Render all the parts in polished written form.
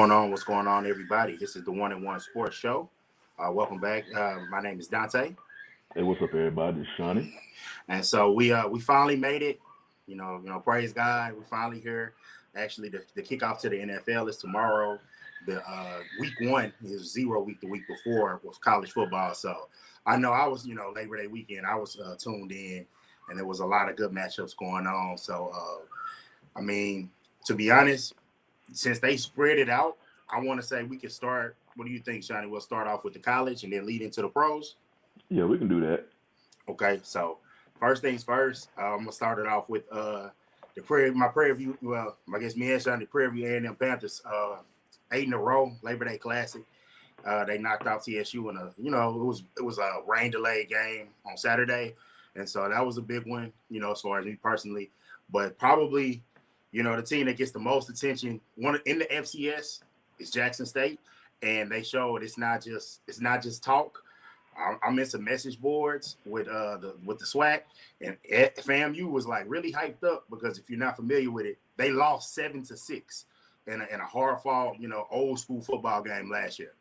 going on? What's going on, everybody? This is the One and One Sports Show. Welcome back. My name is Dante. Hey, what's up, everybody? It's Shawnee. And so we finally made it. Praise God. We're finally here. Actually, the kickoff to the NFL is tomorrow. The week one is 0 week the week before with college football. So I know I was, Labor Day weekend, I was tuned in, and there was a lot of good matchups going on. So, to be honest, since they spread it out, I want to say we can start. What do you think, Shawnee? We'll start off with the college and then lead into the pros. Yeah, we can do that. Okay, so first things first, I'm gonna start it off with my Prairie View. Well, I guess me and Shawnee, Prairie View A&M Panthers, 8 in a row Labor Day Classic. They knocked out TSU in it was a rain delayed game on Saturday, and so that was a big one. As far as me personally, but probably. The team that gets the most attention in the FCS is Jackson State, and they showed it's not just talk. I'm in some message boards with the SWAC, and FAMU was like really hyped up because if you're not familiar with it, they lost 7-6 in a hard fought old school football game last year.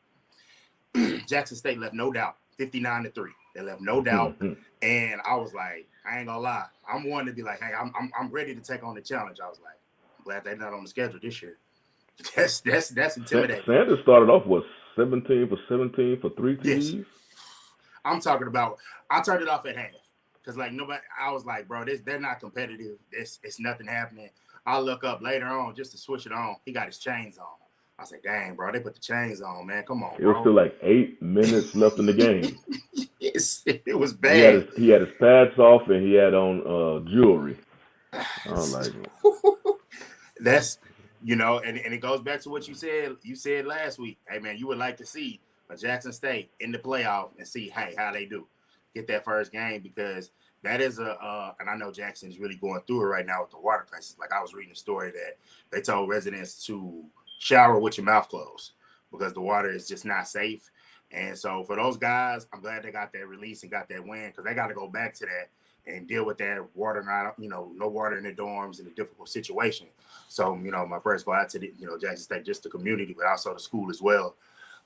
Jackson State left no doubt, 59-3. They left no doubt, and I was like, I ain't gonna lie, I'm one to be like, hey, I'm ready to take on the challenge. I was like, I'm glad they're not on the schedule this year. That's intimidating. Sanders started off 17 for 17 for 3 TDs. Yes. I'm talking about. I turned it off at half because nobody. I was like, bro, they're not competitive. It's nothing happening. I look up later on just to switch it on. He got his chains on. I was like, dang, bro, they put the chains on, man. Come on, bro. It was still like 8 minutes left in the game. Yes, it was bad. He had his pads off and he had on jewelry. I was like, that's and it goes back to what you said. You said last week, hey man, you would like to see a Jackson State in the playoff and see how they do get that first game because that is and I know Jackson's really going through it right now with the water crisis. Like I was reading a story that they told residents to shower with your mouth closed because the water is just not safe. And so for those guys, I'm glad they got that release and got that win because they got to go back to that and deal with that water, no water in the dorms in a difficult situation. So, my prayers go out to the, Jackson State, just the community, but also the school as well.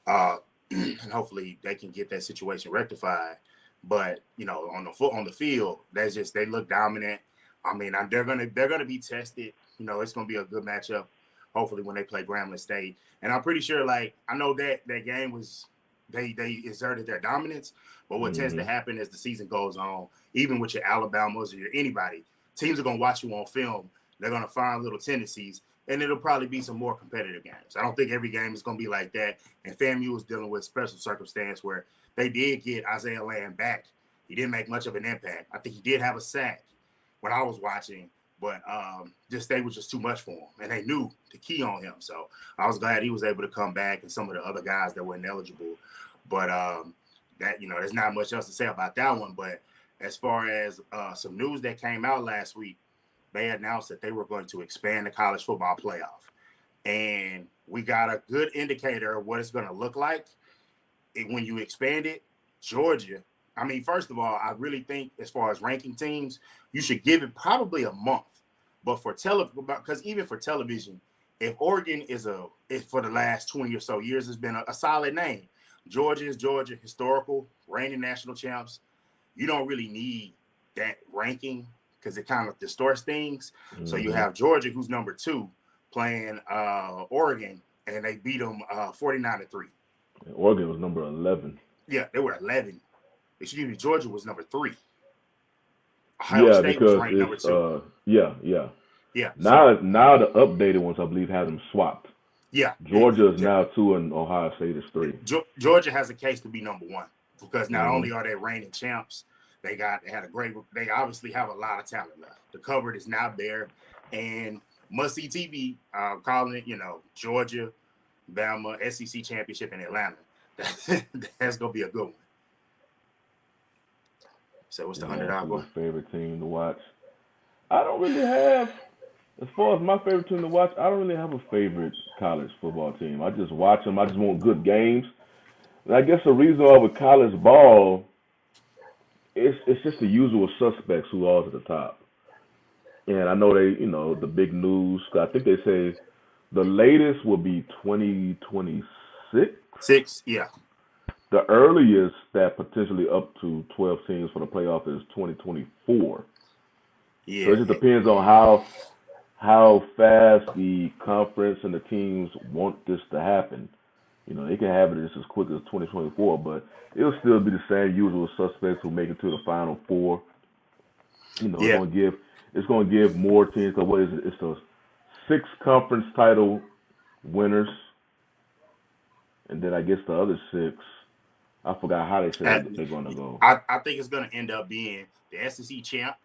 And hopefully they can get that situation rectified. But, on the field, they look dominant. I mean, they're gonna be tested. It's gonna be a good matchup. Hopefully when they play Grambling State. And I'm pretty sure, I know that game was they exerted their dominance, but what tends to happen as the season goes on, even with your Alabamas or your anybody, teams are going to watch you on film. They're going to find little tendencies, and it'll probably be some more competitive games. I don't think every game is going to be like that. And FAMU was dealing with special circumstance where they did get Isaiah Land back. He didn't make much of an impact. I think he did have a sack when I was watching, but they was just too much for him, and they knew the key on him. So I was glad he was able to come back, and some of the other guys that were ineligible. But there's not much else to say about that one. But as far as some news that came out last week, they announced that they were going to expand the college football playoff, and we got a good indicator of what it's going to look like when you expand it. Georgia. I mean, first of all, I really think as far as ranking teams, you should give it probably a month. But for because even for television, if Oregon is for the last 20 or so years has been a solid name. Georgia is Georgia, historical, reigning national champs. You don't really need that ranking because it kind of distorts things. Mm-hmm. So you have Georgia, who's number 2, playing Oregon, and they beat them 49-3. Oregon was number 11. Yeah, they were 11. Excuse me, Georgia was number 3. Ohio State was ranked number 2. Yeah. Now the updated ones, I believe, have them swapped. Yeah. Georgia is now 2 and Ohio State is 3. Georgia has a case to be number 1 because not only are they reigning champs, they obviously have a lot of talent left. The cupboard is now there, and must-see TV, calling it, Georgia, Bama, SEC championship in Atlanta. That's going to be a good one. So what's the underdog? My favorite team to watch? I don't really have, as far as my favorite team to watch, I don't really have a favorite college football team. I just watch them. I just want good games. And I guess the reason why with college ball, it's just the usual suspects who are at the top. And I know the big news, I think they say The latest will be 2026. 6, yeah. The earliest that potentially up to 12 teams for the playoff is 2024. So Yeah. it just depends on how fast the conference and the teams want this to happen. They can have it just as quick as 2024, but it'll still be the same usual suspects who make it to the Final Four. Yeah. It's going to give more teams. Cause what is it? It's the 6 conference title winners, and then I guess the other 6. I forgot how they said they're going to go. I think it's going to end up being the SEC champ.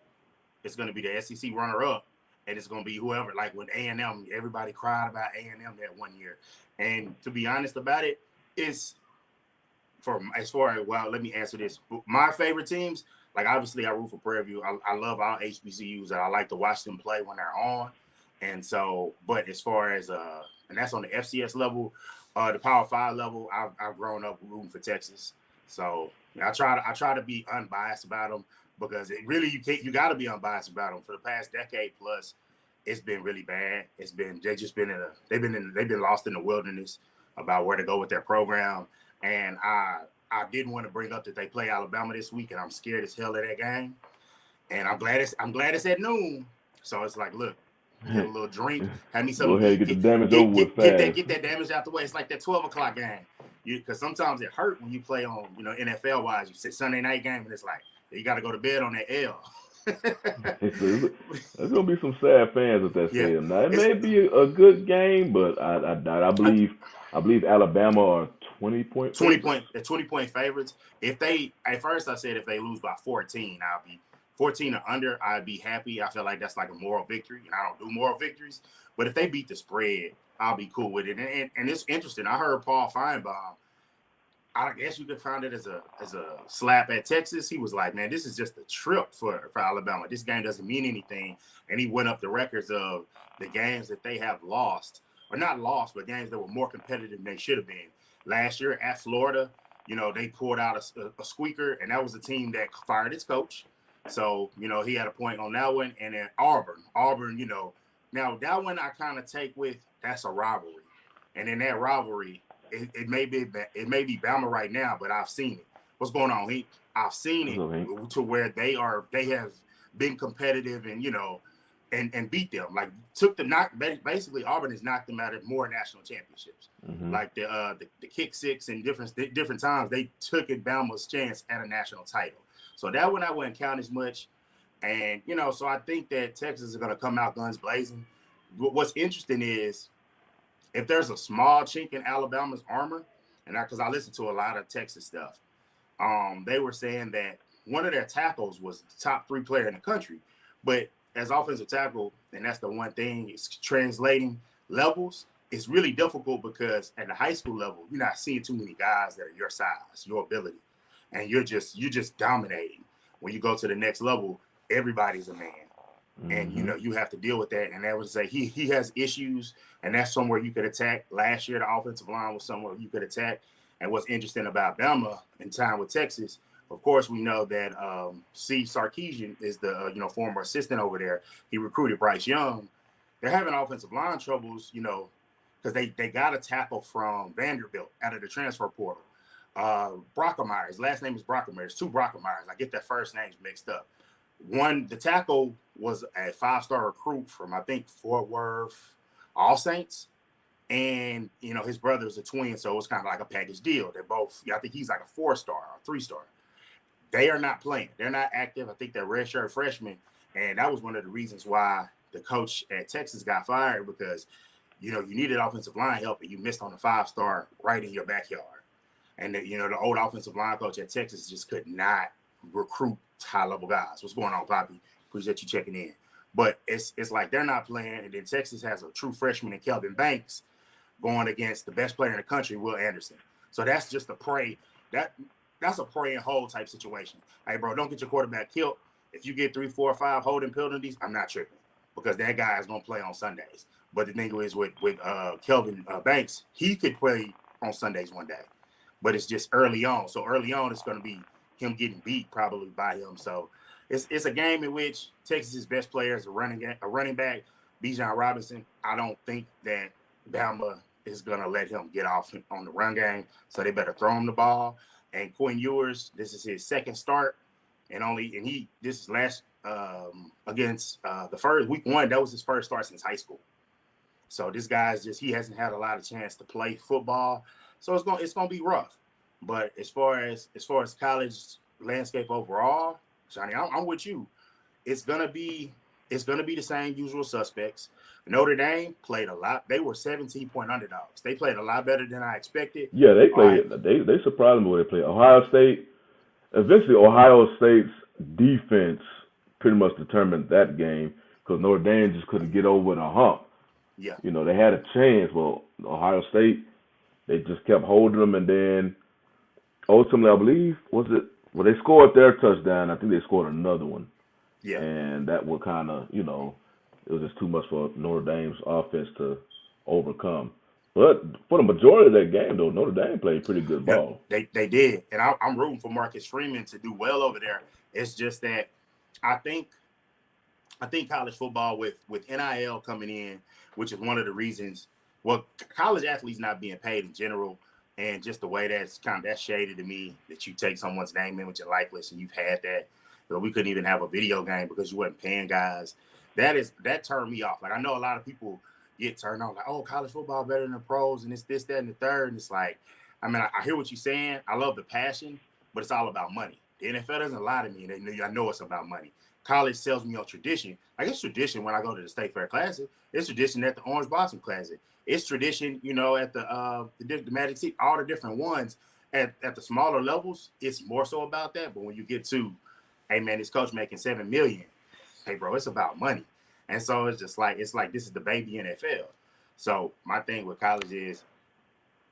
It's going to be the SEC runner-up, and it's going to be whoever. Like when A&M, everybody cried about A&M that one year. And to be honest about it, it's let me answer this. My favorite teams, like obviously I root for Prairie View. I love all HBCUs, and I like to watch them play when they're on. And so, but as far as and that's on the FCS level, the Power 5 level, I've grown up rooting for Texas. So I try to be unbiased about them, because it really you got to be unbiased about them. For the past decade plus, it's been really bad. They've been lost in the wilderness about where to go with their program. And I didn't want to bring up that they play Alabama this week, and I'm scared as hell of that game. And I'm glad it's at noon. So it's like, look, get a little drink, have me some. Go ahead, get the damage over with fast. Get that damage out the way. It's like that 12 o'clock game. Because sometimes it hurt when you play on, NFL wise. You say Sunday night game, and it's like you got to go to bed on that L. There's gonna be some sad fans at that stadium. Now it may be a good game, but I believe Alabama are 20-point favorites. 20-point favorites. At first I said if they lose by 14, I'll be 14 or under. I'd be happy. I feel like that's like a moral victory, and I don't do moral victories. But if they beat the spread, I'll be cool with it. And it's interesting. I heard Paul Feinbaum. I guess you could find it as a slap at Texas. He was like, man, this is just a trip for Alabama. This game doesn't mean anything. And he went up the records of the games that they have lost, or not lost, but games that were more competitive than they should have been. Last year at Florida, they pulled out a squeaker, and that was a team that fired its coach. So, he had a point on that one. And then Auburn, now that one I kind of take with, that's a rivalry. And in that rivalry, it may be Bama right now, but I've seen it. What's going on? I've seen it to where they have been competitive and beat them. Like basically Auburn has knocked them out of more national championships. Mm-hmm. Like the kick six and different times they took Bama's chance at a national title. So that one I wouldn't count as much. And so I think that Texas is going to come out guns blazing. What's interesting is, if there's a small chink in Alabama's armor, and because I listen to a lot of Texas stuff, they were saying that one of their tackles was the top 3 player in the country. But as offensive tackle, and that's the one thing, it's translating levels. It's really difficult because at the high school level, you're not seeing too many guys that are your size, your ability, and you're just dominating. When you go to the next level, everybody's a man. And you have to deal with that. And that would say he has issues, and that's somewhere you could attack. Last year, the offensive line was somewhere you could attack. And what's interesting about Bama in time with Texas, of course, we know that Steve Sarkisian is the former assistant over there. He recruited Bryce Young. They're having offensive line troubles, because they got a tackle from Vanderbilt out of the transfer portal. Brockermeyer, his last name is Brockermeyer. It's 2 Brockermeyers. I get their first names mixed up. One, the tackle was a 5-star recruit from, I think, Fort Worth, All Saints. And, his brother's a twin, so it's kind of like a package deal. They're both, I think he's like a 4-star or 3-star. They are not playing. They're not active. I think they're redshirt freshmen. And that was one of the reasons why the coach at Texas got fired, because, you needed offensive line help, and you missed on a 5-star right in your backyard. And, the old offensive line coach at Texas just could not recruit high-level guys. What's going on, Poppy? Appreciate you checking in. But it's like they're not playing, and then Texas has a true freshman in Kelvin Banks going against the best player in the country, Will Anderson. So that's just a pray. That's a pray and hold type situation. Hey, bro, don't get your quarterback killed. If you get 3, 4, 5 holding penalties, I'm not tripping, because that guy is going to play on Sundays. But the thing is with Kelvin Banks, he could play on Sundays one day. But it's just early on. So early on, it's going to be him getting beat probably by him. So it's a game in which Texas's best player is a running back, Bijan Robinson. I don't think that Bama is gonna let him get off on the run game, so they better throw him the ball. And Quinn Ewers, this is his second start, and this is last against the first week one. That was his first start since high school. So this guy's he hasn't had a lot of chance to play football, so it's gonna be rough. But as far as college landscape overall, Johnny, I'm with you. It's gonna be the same usual suspects. Notre Dame played a lot. They were 17-point underdogs. They played a lot better than I expected. Yeah, they played. Right. They surprised me the way they played. Ohio State. Eventually, Ohio State's defense pretty much determined that game because Notre Dame just couldn't get over the hump. Yeah. You know, they had a chance. Well, Ohio State, they just kept holding them, and then ultimately, I believe, they scored their touchdown. I think they scored another one. Yeah. And that would kind of, it was just too much for Notre Dame's offense to overcome. But for the majority of that game, though, Notre Dame played pretty good ball. They did. And I'm rooting for Marcus Freeman to do well over there. It's just that I think college football with NIL coming in, which is one of the reasons, well, college athletes not being paid in general, and just the way that's shaded to me, that you take someone's name, image, and likeness, and you've had that. So we couldn't even have a video game because you weren't paying guys. That turned me off. Like, I know a lot of people get turned on, like, oh, college football better than the pros, and it's this, that, and the third. And it's like, I mean, I hear what you're saying. I love the passion, but it's all about money. The NFL doesn't lie to me, and I know it's about money. College sells me on tradition. Like, it's tradition when I go to the State Fair Classic. It's tradition at the Orange Blossom Classic. It's tradition, at the Magic Seat, all the different ones. At the smaller levels, it's more so about that. But when you get to, hey, man, this coach making $7 million, hey, bro, it's about money. And so it's like this is the baby NFL. So my thing with college is,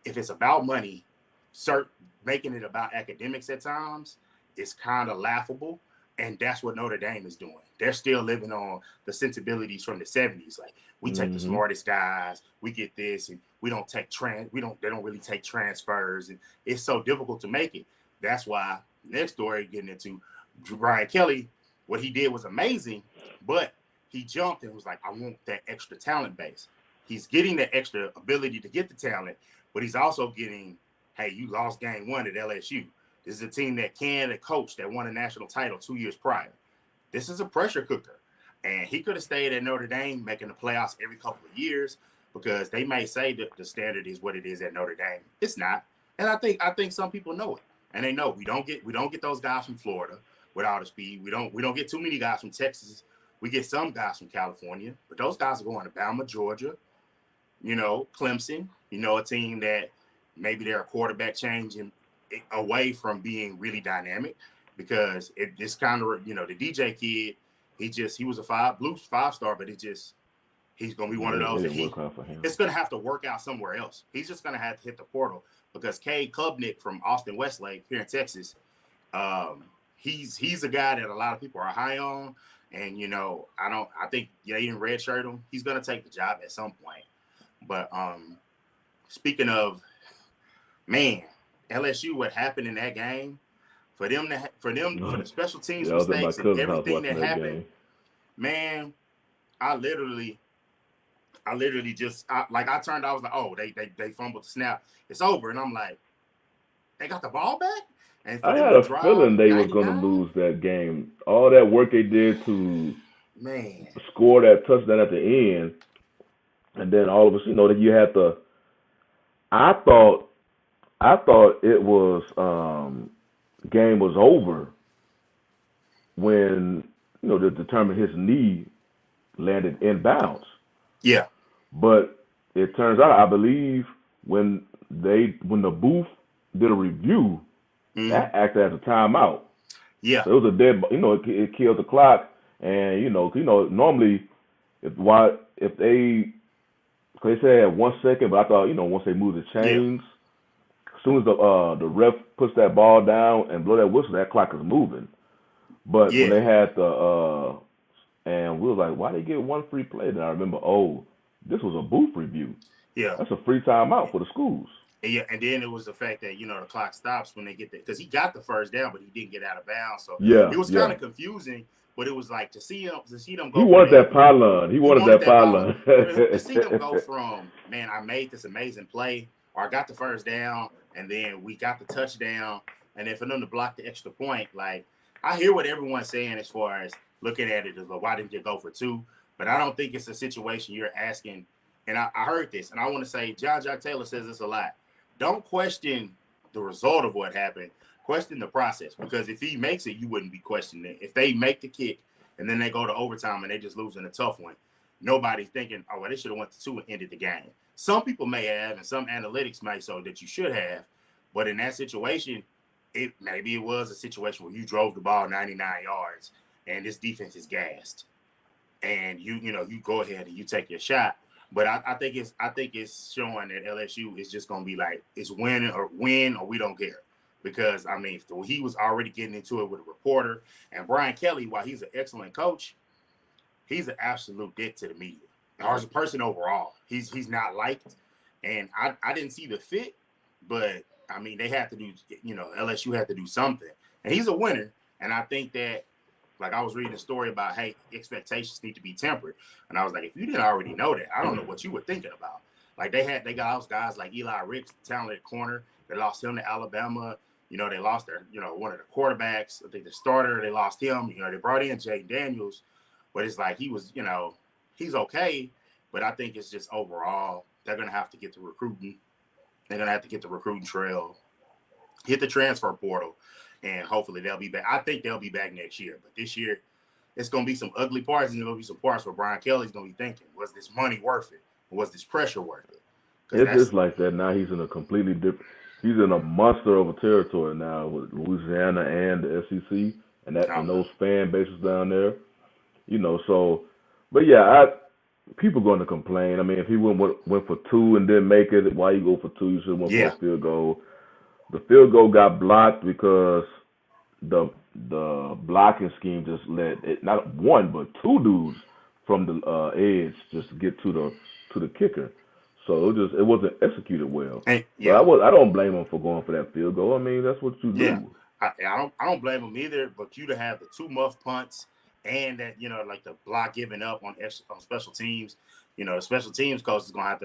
if it's about money, making it about academics at times is kind of laughable. And that's what Notre Dame is doing. They're still living on the sensibilities from the 70s. Like, we take the smartest guys, we get this, and we don't take they don't really take transfers, and it's so difficult to make it. That's why next story getting into Brian Kelly, what he did was amazing, but he jumped and was like, I want that extra talent base. He's getting the extra ability to get the talent, but he's also getting, hey, you lost game one at LSU. This is a team that coach that won a national title 2 years prior. This is a pressure cooker. And he could have stayed at Notre Dame making the playoffs every couple of years, because they may say that the standard is what it is at Notre Dame. It's not. And I think some people know it. And they know we don't get those guys from Florida with all the speed. We don't get too many guys from Texas. We get some guys from California, but those guys are going to Bama, Georgia, Clemson, a team that maybe they're a quarterback changing away from being really dynamic, because it's kind of, the DJ kid, he was a five-star, but he's going to be one of those. It's going to have to work out somewhere else. He's just going to have to hit the portal, because Cade Klubnik from Austin Westlake here in Texas, he's a guy that a lot of people are high on. And, I think they didn't redshirt him. He's going to take the job at some point. But speaking of, man, LSU, what happened in that game, for the special teams mistakes and everything that happened, man, I literally just I turned, I was like, oh, they fumbled the snap, it's over, and I'm like, they got the ball back. And I had a feeling they were going to lose that game. All that work they did to score that touchdown at the end, and then all of a sudden, that you had to. I thought it was game was over when to determine his knee landed inbounds. Yeah, but it turns out, I believe, when the booth did a review, that acted as a timeout. Yeah, so it was a dead. It killed the clock, and normally if they said 1 second, but I thought once they moved the chains. Yeah. As soon as the ref puts that ball down and blow that whistle, that clock is moving. But when they had and we was like, why they get one free play? Then I remember, this was a booth review. Yeah, that's a free timeout for the schools. Yeah, and then it was the fact that the clock stops when they get there, because he got the first down, but he didn't get out of bounds. So it was kind of confusing. but it was like to see them go. He wanted that pylon. He wanted that pylon. To see them go from, man, I made this amazing play, or I got the first down, and then we got the touchdown, and then for them to block the extra point, like I hear what everyone's saying as far as looking at it as like, why didn't you go for 2? But I don't think it's a situation you're asking. And I heard this, and I want to say John Jack Taylor says this a lot. Don't question the result of what happened. Question the process, because if he makes it, you wouldn't be questioning it. If they make the kick and then they go to overtime and they just lose in a tough one, nobody's thinking, oh, well, they should have went to 2 and ended the game. Some people may have, and some analytics may so that you should have. But in that situation, maybe it was a situation where you drove the ball 99 yards and this defense is gassed, and you go ahead and you take your shot. But I think it's showing that LSU is just gonna be like, it's win or we don't care. Because, I mean, he was already getting into it with a reporter. And Brian Kelly, while he's an excellent coach, he's an absolute dick to the media. Or as a person overall, he's not liked. And I didn't see the fit, but, I mean, they had to do, LSU had to do something. And he's a winner. And I think that, like, I was reading a story about, hey, expectations need to be tempered. And I was like, if you didn't already know that, I don't know what you were thinking about. Like, they got those guys like Eli Ricks, talented corner. They lost him to Alabama. They lost their, one of the quarterbacks. I think the starter, they lost him. They brought in Jay Daniels. But it's like he was, he's okay. But I think it's just overall, they're going to have to get the recruiting. They're going to have to get the recruiting trail, hit the transfer portal, and hopefully they'll be back. I think they'll be back next year. But this year, it's going to be some ugly parts, and there's going to be some parts where Brian Kelly's going to be thinking, was this money worth it? Or was this pressure worth it? It's just like that. Now he's in a completely different – he's in a monster of a territory now with Louisiana and the SEC and those fan bases down there. So – but, yeah, people going to complain. I mean, if he went for 2 and didn't make it, why you go for 2? You should have went for a field goal. The field goal got blocked because the blocking scheme just let it, not 1 but 2 dudes from the edge just get to the kicker. So it wasn't executed well. And, I don't blame him for going for that field goal. I mean, that's what you do. I don't blame him either. But you to have the 2 muff punts and that like the block giving up on special teams. The special teams coach is gonna have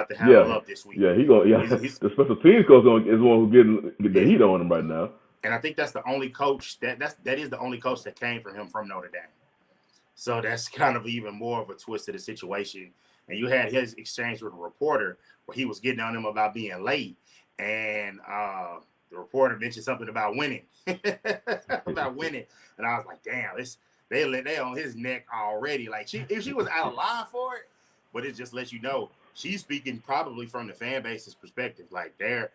to handle up this week. Yeah, the special teams coach is the one who's getting the heat on him right now. And I think that's the only coach that is the only coach that came from him from Notre Dame. So that's kind of even more of a twist to the situation. And you had his exchange with a reporter where he was getting on him about being late. And the reporter mentioned something about winning. And I was like, damn, they on his neck already. Like, if she was out of line for it, but it just lets you know she's speaking probably from the fan base's perspective. Like, they're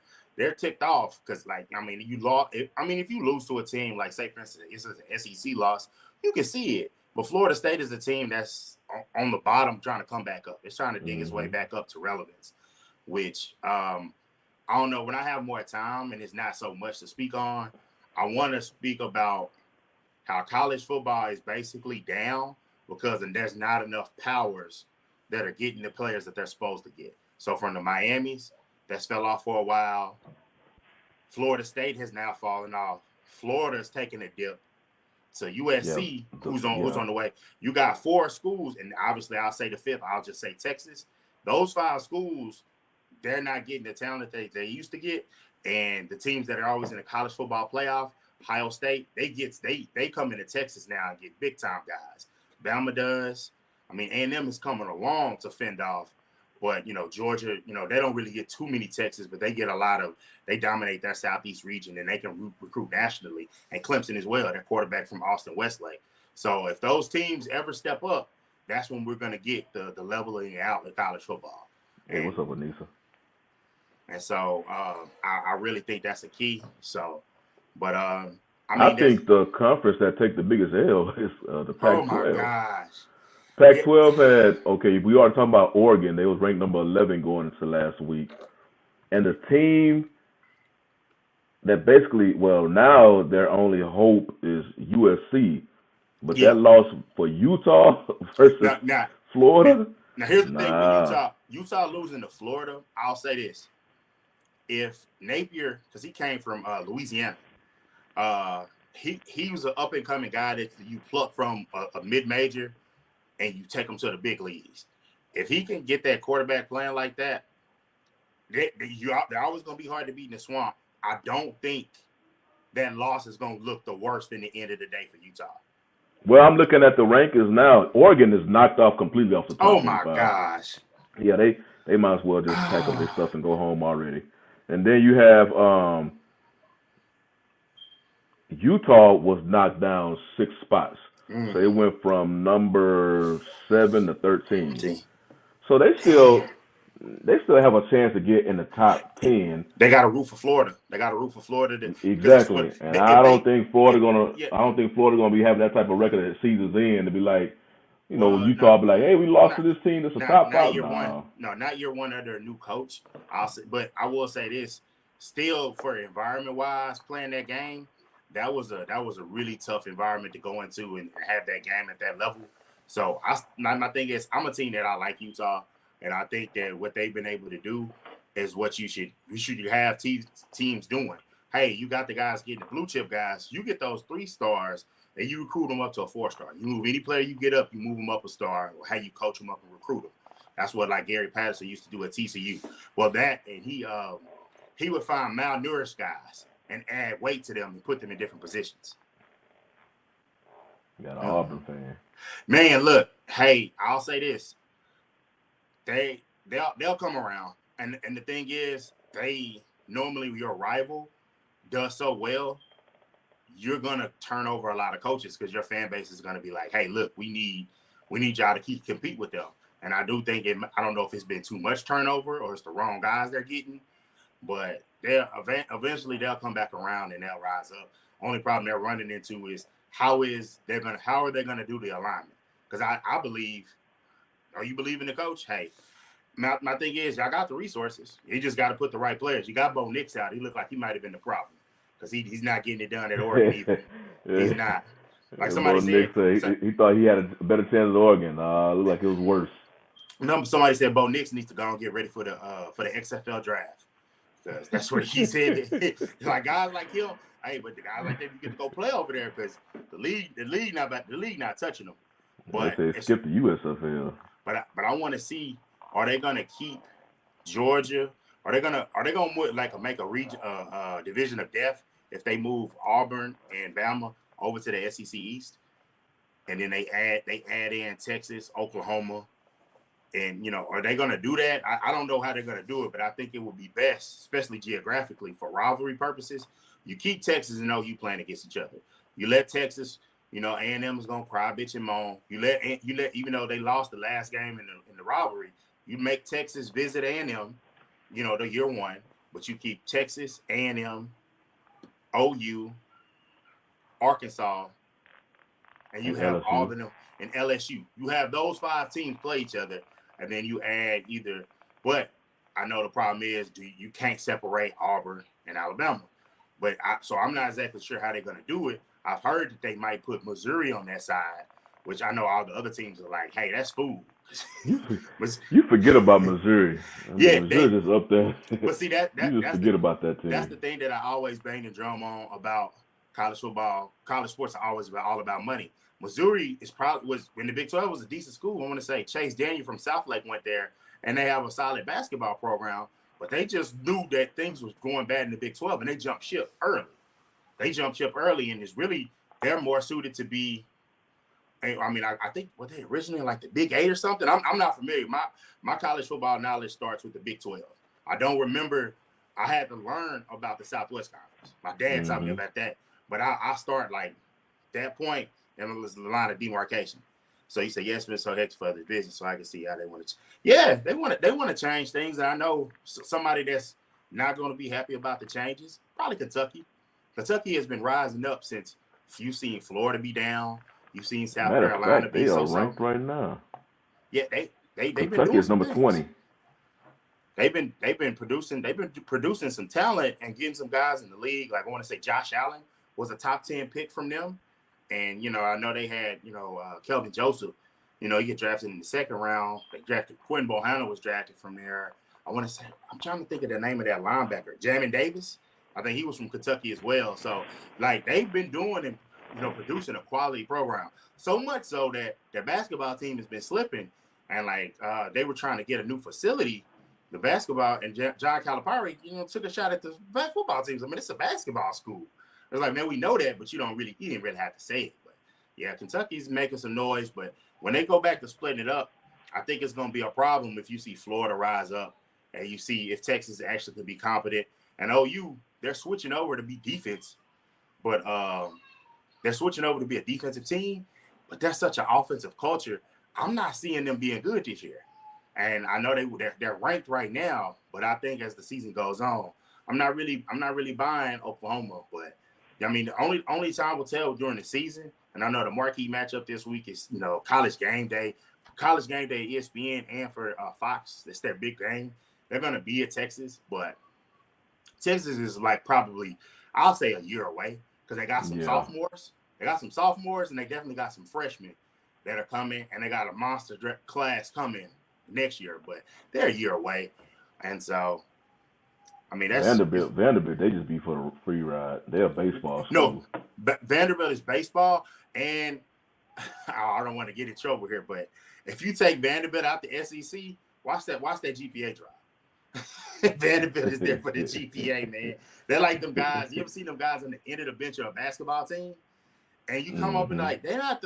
ticked off because, like, I mean, if you lose to a team, like, say, for instance, it's an SEC loss, you can see it. But Florida State is a team that's on the bottom trying to come back up. It's trying to dig its way back up to relevance, which I don't know. When I have more time and it's not so much to speak on, I want to speak about how college football is basically down because there's not enough powers that are getting the players that they're supposed to get. So from the Miamis, that's fell off for a while. Florida State has now fallen off. Florida's taking a dip. To USC, who's on the way. You got 4 schools, and obviously I'll say the 5th. I'll just say Texas. Those 5 schools, they're not getting the talent that they used to get. And the teams that are always in the college football playoff, Ohio State, they come into Texas now and get big time guys. Bama does. I mean, A&M is coming along to fend off. But, Georgia, they don't really get too many Texas, but they get they dominate that Southeast region, and they can recruit nationally. And Clemson as well, their quarterback from Austin Westlake. So if those teams ever step up, that's when we're going to get the leveling out of college football. Hey, what's up with Nisa? And so I really think that's a key. So, but I think the conference that take the biggest L is the Pac-12. Oh, my gosh. Pac-12 had, we are talking about Oregon. They was ranked number 11 going into last week. And the team that basically, now their only hope is USC. But that loss for Utah versus Florida? Now, here's the thing with Utah losing to Florida, I'll say this. If Napier, because he came from Louisiana, he was an up and coming guy that you pluck from a mid major and you take him to the big leagues. If he can get that quarterback playing like that, they're always going to be hard to beat in the swamp. I don't think that loss is going to look the worst in the end of the day for Utah. Well, I'm looking at the rankings now. Oregon is knocked off completely off the top. Oh my gosh! Yeah, they might as well just pack up their stuff and go home already. And then you have Utah was knocked down 6 spots, so it went from number 7 to 13. So they still have a chance to get in the top 10. They got a root for Florida. Exactly. And I don't think Florida gonna be having that type of record that season's in to be like, Utah be like, hey, we lost to this team that's a top 5. Not year one under a new coach. But I will say this: still, for environment wise, playing that game, that was a really tough environment to go into and have that game at that level. So my thing is, I'm a team that I like Utah. And I think that what they've been able to do is what you should have teams doing. Hey, you got the guys getting the blue chip guys. You get those 3 stars and you recruit them up to a 4-star. You move any player you get up, you move them up a star, or how you coach them up and recruit them. That's what like Gary Patterson used to do at TCU. Well, he would find malnourished guys and add weight to them and put them in different positions. You got an Auburn fan. Man, look, hey, I'll say this. They'll come around, and the thing is, normally your rival does so well, you're gonna turn over a lot of coaches because your fan base is gonna be like, hey, look, we need y'all to compete with them. And I do think I don't know if it's been too much turnover or it's the wrong guys they're getting, but eventually they'll come back around and they'll rise up. Only problem they're running into is how are they gonna do the alignment? Because I believe. Are you believing the coach? Hey, my thing is, y'all got the resources. You just got to put the right players. You got Bo Nix out. He looked like he might have been the problem because he's not getting it done at Oregon either. He's not. Like somebody said, he thought he had a better chance at Oregon. Looked like it was worse. Somebody said Bo Nix needs to go and get ready for the XFL draft because that's what he said. Like guys like him, hey, but the guys like that you get to go play over there because the league not touching them. But they skip the USFL. But I want to see, are they gonna keep Georgia? Are they gonna make a region division of death if they move Auburn and Bama over to the SEC East, and then they add in Texas, Oklahoma, and are they gonna do that? I don't know how they're gonna do it, but I think it would be best, especially geographically for rivalry purposes. You keep Texas and OU playing against each other. You let Texas. A&M is gonna cry, bitch, and moan. You let even though they lost the last game in the rivalry, you make Texas visit A&M, the year one, but you keep Texas, A&M, OU, Arkansas, and you have LSU. All of them in LSU. You have those 5 teams play each other, and then you add either. But I know the problem is you can't separate Auburn and Alabama. But so I'm not exactly sure how they're gonna do it. I've heard that they might put Missouri on that side, which I know all the other teams are like, hey, that's food. You forget about Missouri. Missouri's just up there. But see, you just forget about that team. That's the thing that I always bang the drum on about college football. College sports are always all about money. Missouri was when the Big 12 was a decent school. I want to say Chase Daniel from Southlake went there, and they have a solid basketball program. But they just knew that things was going bad in the Big 12, and they jumped ship early. And it's really they're more suited to be. I mean, I think were they originally like the Big 8 or something? I'm not familiar. My college football knowledge starts with the Big 12. I don't remember. I had to learn about the Southwest Conference. My dad taught me about that, but I start like that point, and it was the line of demarcation. So you say yes, Mr. So Hex for the business, so I can see how they want to. Yeah, they want to change things. And I know somebody that's not going to be happy about the changes. Probably Kentucky. Kentucky has been rising up since you've seen Florida be down. You've seen South Carolina be so ranked right now. Yeah, they've been Kentucky doing is number 20. They've been producing some talent and getting some guys in the league. Like I want to say Josh Allen was a top 10 pick from them. And, I know they had, Kelvin Joseph, he get drafted in the 2nd round. They drafted Quinn Bohanna was drafted from there. I want to say, I'm trying to think of the name of that linebacker, Jamin Davis. I think he was from Kentucky as well. So, like, they've been doing and, producing a quality program. So much so that their basketball team has been slipping. And, like, they were trying to get a new facility, the basketball, and John Calipari, took a shot at the football teams. I mean, it's a basketball school. It's like, man, we know that, but you didn't really have to say it. But, yeah, Kentucky's making some noise. But when they go back to splitting it up, I think it's going to be a problem if you see Florida rise up and you see if Texas actually could be competent. And OU, they're switching over to be defense, but they're switching over to be a defensive team, but they're such an offensive culture. I'm not seeing them being good this year. And I know they're ranked right now, but I think as the season goes on, I'm not really buying Oklahoma. But I mean, the only time will tell during the season. And I know the marquee matchup this week is College Game Day. College Game Day, ESPN, and for Fox. It's their big game. They're going to be at Texas, but Texas is like probably, I'll say, a year away because they got some sophomores. They got some sophomores, and they definitely got some freshmen that are coming, and they got a monster class coming next year, but they're a year away. And so, I mean, that's Vanderbilt, they just be for the free ride. They're a baseball school. No, Vanderbilt is baseball, and I don't want to get in trouble here, but if you take Vanderbilt out the SEC, watch that GPA drop. Vanderbilt is there for the GPA, man. They're like them guys. You ever seen them guys on the end of the bench of a basketball team? And you come up and like, they're not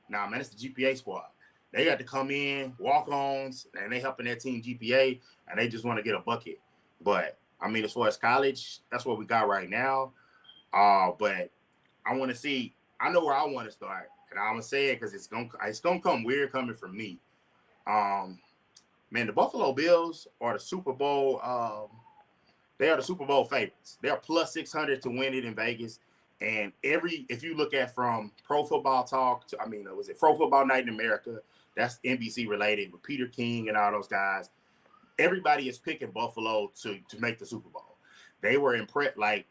man, it's the GPA squad. They got to come in, walk-ons, and they helping their team GPA, and they just want to get a bucket. But, I mean, as far as college, that's what we got right now. But I want to see – I know where I want to start, and I'm going to say it because it's gonna come weird coming from me. Man, the Buffalo Bills are the Super Bowl they are the Super Bowl favorites. They're plus 600 to win it in Vegas. And if you look at from Pro Football Talk to, was it Pro Football Night in America? That's NBC related with Peter King and all those guys. Everybody is picking Buffalo to make the Super Bowl. They were impressed. Like,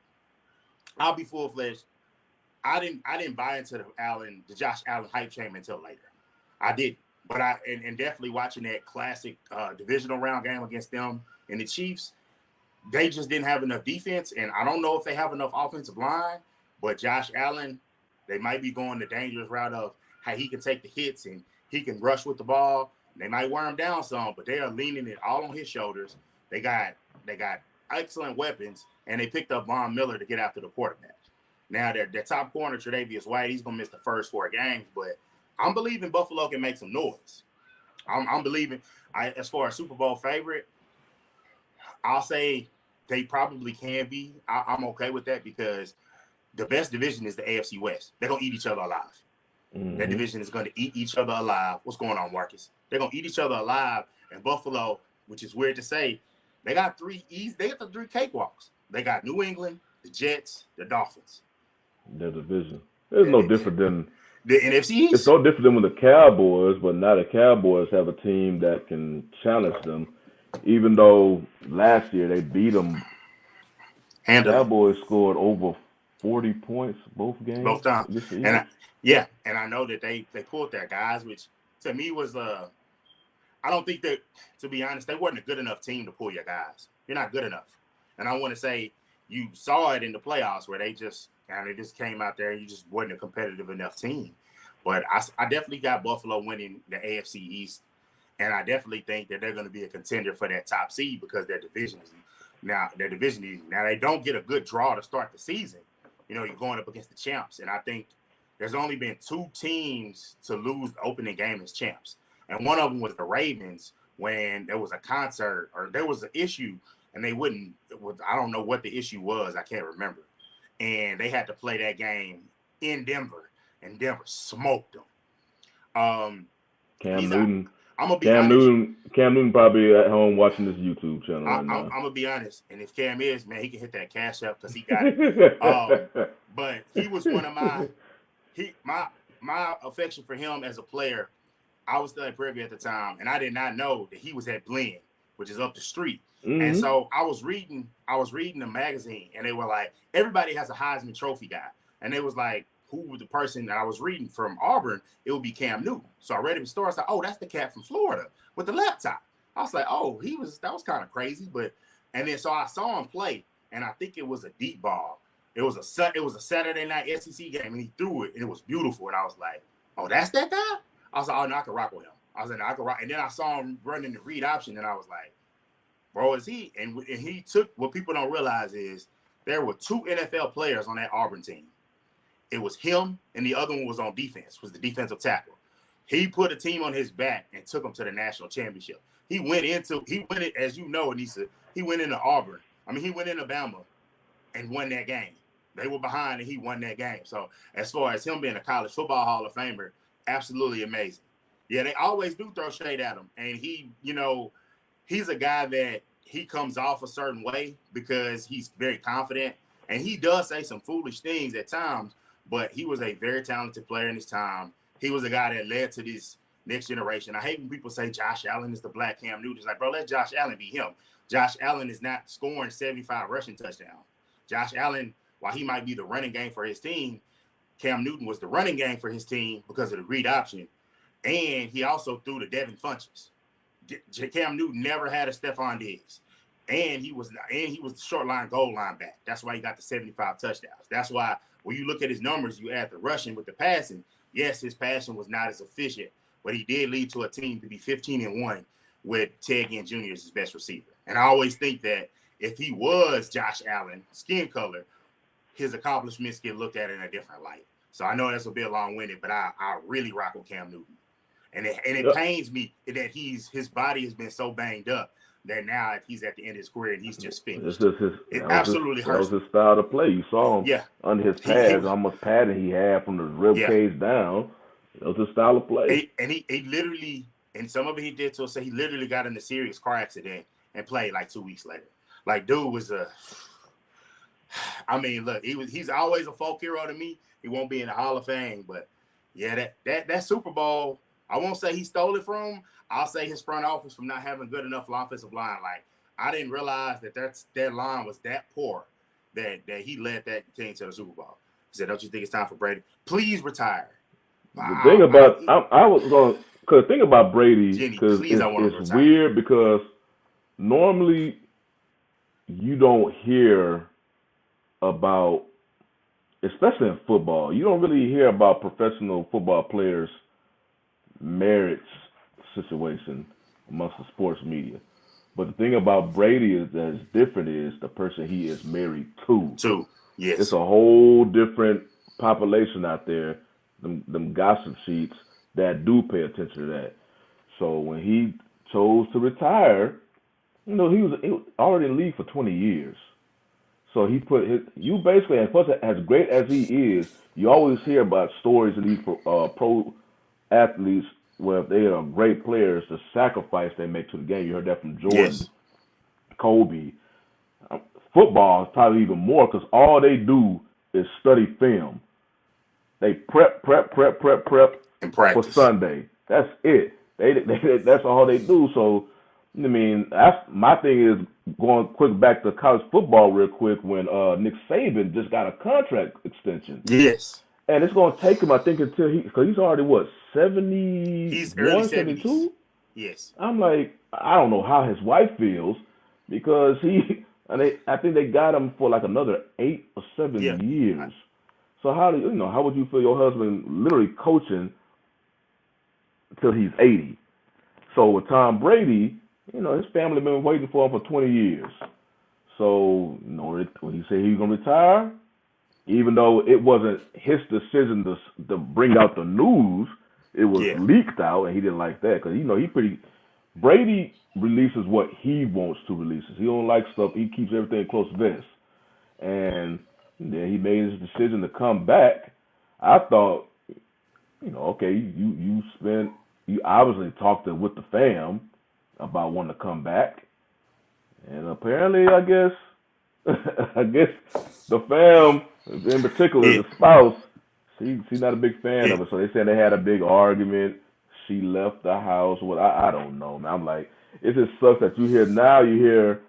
I'll be full-fledged. I didn't buy into the Josh Allen hype train until later. I didn't. But and definitely watching that classic divisional round game against them and the Chiefs, they just didn't have enough defense. And I don't know if they have enough offensive line. But Josh Allen, they might be going the dangerous route of how he can take the hits and he can rush with the ball. They might wear him down some, but they are leaning it all on his shoulders. They got excellent weapons, and they picked up Von Miller to get after the quarterback. Now, their top corner, Tre'Davious White, he's going to miss the first 4 games, but I'm believing Buffalo can make some noise. I'm believing, as far as Super Bowl favorite, I'll say they probably can be. I'm okay with that because the best division is the AFC West. They're going to eat each other alive. Mm-hmm. That division is going to eat each other alive. What's going on, Marcus? They're going to eat each other alive. And Buffalo, which is weird to say, they got 3 cakewalks. They got New England, the Jets, the Dolphins. Their division. It's no different than the NFC East. It's no different than with the Cowboys, but now the Cowboys have a team that can challenge them. Even though last year they beat them, the Cowboys scored over 40 points both games. Both times. And I know that they pulled their guys, which to me was I don't think that, to be honest, they wasn't a good enough team to pull your guys. You're not good enough. And I want to say you saw it in the playoffs where they just came out there and you just wasn't a competitive enough team. But I definitely got Buffalo winning the AFC East. And I definitely think that they're going to be a contender for that top seed because their division is now they don't get a good draw to start the season. You're going up against the champs. And I think there's only been 2 teams to lose the opening game as champs. And one of them was the Ravens when there was a concert or there was an issue and they wouldn't – I don't know what the issue was. I can't remember. And they had to play that game in Denver, and Denver smoked them. Cam Newton. I'm going to be honest. Cam Newton probably at home watching this YouTube channel right now. I'm going to be honest. And if Cam is, man, he can hit that cash up because he got it. But he was one of my affection for him as a player. I was still at Prairie at the time, and I did not know that he was at Glenn, which is up the street. Mm-hmm. And so I was reading the magazine, and they were like, everybody has a Heisman Trophy guy. And they was like, who was the person that I was reading from Auburn? It would be Cam Newton. So I read it in the store. I was like, oh, that's the cat from Florida with the laptop. I was like, oh, that was kind of crazy. And then so I saw him play, and I think it was a deep ball. It was a Saturday night SEC game, and he threw it, and it was beautiful. And I was like, "Oh, that's that guy." I was like, "Oh no, I can rock with him." I was like, no, "I can rock." And then I saw him running the read option, and I was like, "Bro, is he?" And he took what people don't realize is there were 2 NFL players on that Auburn team. It was him, and the other one was on defense, was the defensive tackle. He put a team on his back and took them to the national championship. He went as you know, Anissa, he went into Auburn. He went into Bama and won that game. They were behind, and he won that game. So as far as him being a college football Hall of Famer, absolutely amazing. Yeah, they always do throw shade at him. And he, he's a guy that he comes off a certain way because he's very confident. And he does say some foolish things at times, but he was a very talented player in his time. He was a guy that led to this next generation. I hate when people say Josh Allen is the black Cam Newton. It's like, bro, let Josh Allen be him. Josh Allen is not scoring 75 rushing touchdowns. Josh Allen, while he might be the running game for his team, Cam Newton was the running game for his team because of the read option. And he also threw to Devin Funchess. Cam Newton never had a Stephon Diggs. And he was the short line, goal line back. That's why he got the 75 touchdowns. That's why when you look at his numbers, you add the rushing with the passing. Yes, his passing was not as efficient, but he did lead to a team to be 15-1 with Ted Ginn Jr. as his best receiver. And I always think that if he was Josh Allen, skin color, his accomplishments get looked at in a different light. So I know that's a bit long-winded, but I really rock with Cam Newton. And it pains me that his body has been so banged up that now he's at the end of his career and he's just finished. It absolutely hurts. That was his style to play. You saw him under his pads, how much padding he had from the rib cage down. That was his style of play. And he literally, and some of it he did to us, say he literally got in a serious car accident and played like 2 weeks later. Like, dude was look, he's always a folk hero to me. He won't be in the Hall of Fame, but yeah, that Super Bowl, I won't say he stole it from. I'll say his front office from not having good enough offensive line. Like, I didn't realize that line was that poor that he led that team to the Super Bowl. He said, "Don't you think it's time for Brady? Please retire." The thing about the thing about Brady, because it's weird because normally you don't hear about, especially in football, you don't really hear about professional football players' marriage situation amongst the sports media. But the thing about Brady is that is different is the person he is married to. Yes. It's a whole different population out there, them gossip sheets that do pay attention to that. So when he chose to retire, he was already in the league for 20 years. So he you basically, and plus as great as he is, you always hear about stories of these pro athletes where they are great players, the sacrifice they make to the game. You heard that from Jordan, Kobe. Football is probably even more because all they do is study film. They prep and practice for Sunday. That's it. That's all they do. So, that's my thing is going quick back to college football real quick when Nick Saban just got a contract extension. Yes. And it's going to take him, I think, until because he's already, 70? He's early 70s. 72? Yes. I'm like, I don't know how his wife feels because I think they got him for like another 8 or 7 years. So how would you feel your husband literally coaching until he's 80? So with Tom Brady, his family been waiting for him for 20 years. So, when he said he was going to retire, even though it wasn't his decision to bring out the news, it was leaked out, and he didn't like that because Brady releases what he wants to release. He don't like stuff. He keeps everything close to vest. And then he made his decision to come back. I thought, okay, you obviously talked with the fam about wanting to come back, and apparently, I guess the fam, in particular, the spouse, she's not a big fan of it. So they said they had a big argument. She left the house. Well, I don't know, man. I'm like, it just sucks that you hear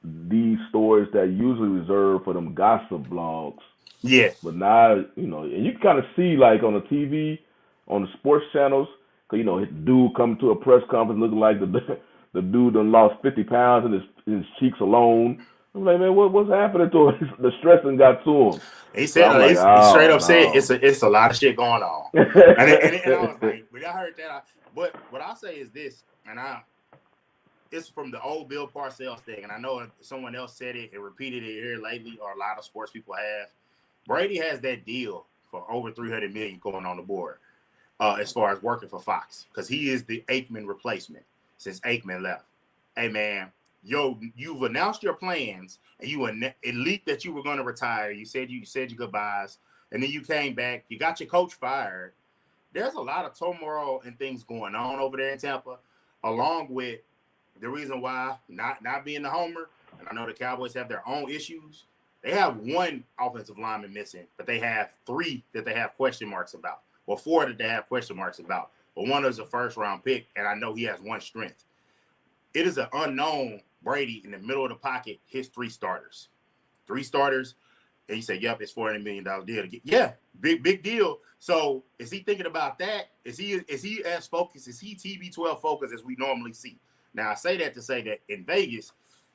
these stories that usually reserved for them gossip blogs. Yeah. But now, and you kind of see like on the TV, on the sports channels, because, dude come to a press conference looking like the dude done lost 50 pounds in his cheeks alone. I'm like, man, what's happening to him? The stressing got to him. He So said I'm like, he straight oh up said no. it's a lot of shit going on, and I was like, when I heard that, but what I'll say is this, it's from the old Bill Parcells thing, and I know someone else said it and repeated it here lately, or a lot of sports people have. Brady has that deal for over $300 million going on the board, as far as working for Fox, because he is the Aikman replacement since Aikman left. Hey man, you've announced your plans, and it leaked that you were going to retire. You said your goodbyes, and then you came back. You got your coach fired. There's a lot of turmoil and things going on over there in Tampa, along with the reason why not being the homer, and I know the Cowboys have their own issues. They have one offensive lineman missing, but they have 3 that they have question marks about. Well, 4 that they have question marks about. But one is a first-round pick, and I know he has one strength. It is an unknown Brady in the middle of the pocket, his 3 starters. 3 starters, and you say, yep, it's $400 million deal. Yeah, big deal. So is he thinking about that? Is he as focused? Is he TB12 focused as we normally see? Now I say that to say that in Vegas,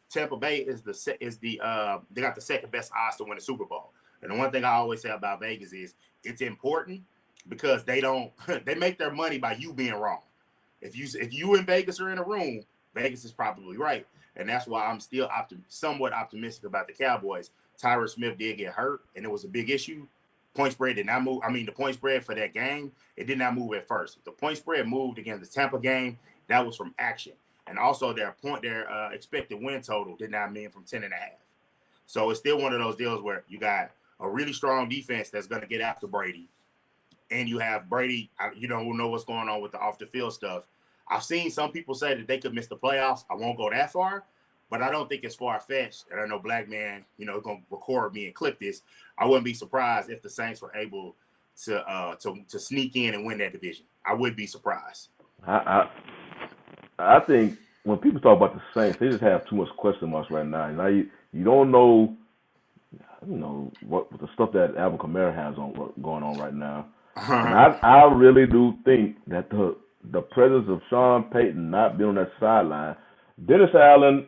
Tampa Bay is they got the second best odds to win the Super Bowl. And the one thing I always say about Vegas is it's important because they make their money by you being wrong. If you in Vegas are in a room, Vegas is probably right. And that's why I'm still somewhat optimistic about the Cowboys. Tyron Smith did get hurt, and it was a big issue. Point spread did not move. I mean, the point spread for that game, it did not move at first. The point spread moved against the Tampa game. That was from action. And also their expected win total did not mean from 10.5. So it's still one of those deals where you got a really strong defense that's going to get after Brady. And you have Brady, who know what's going on with the off-the-field stuff. I've seen some people say that they could miss the playoffs. I won't go that far, but I don't think it's far-fetched. And I know Black Man, going to record me and clip this. I wouldn't be surprised if the Saints were able to sneak in and win that division. I would be surprised. I think when people talk about the Saints, they just have too much question marks right now. Now you don't know, what the stuff that Alvin Kamara has going on right now. And I really do think that the presence of Sean Payton not being on that sideline, Dennis Allen,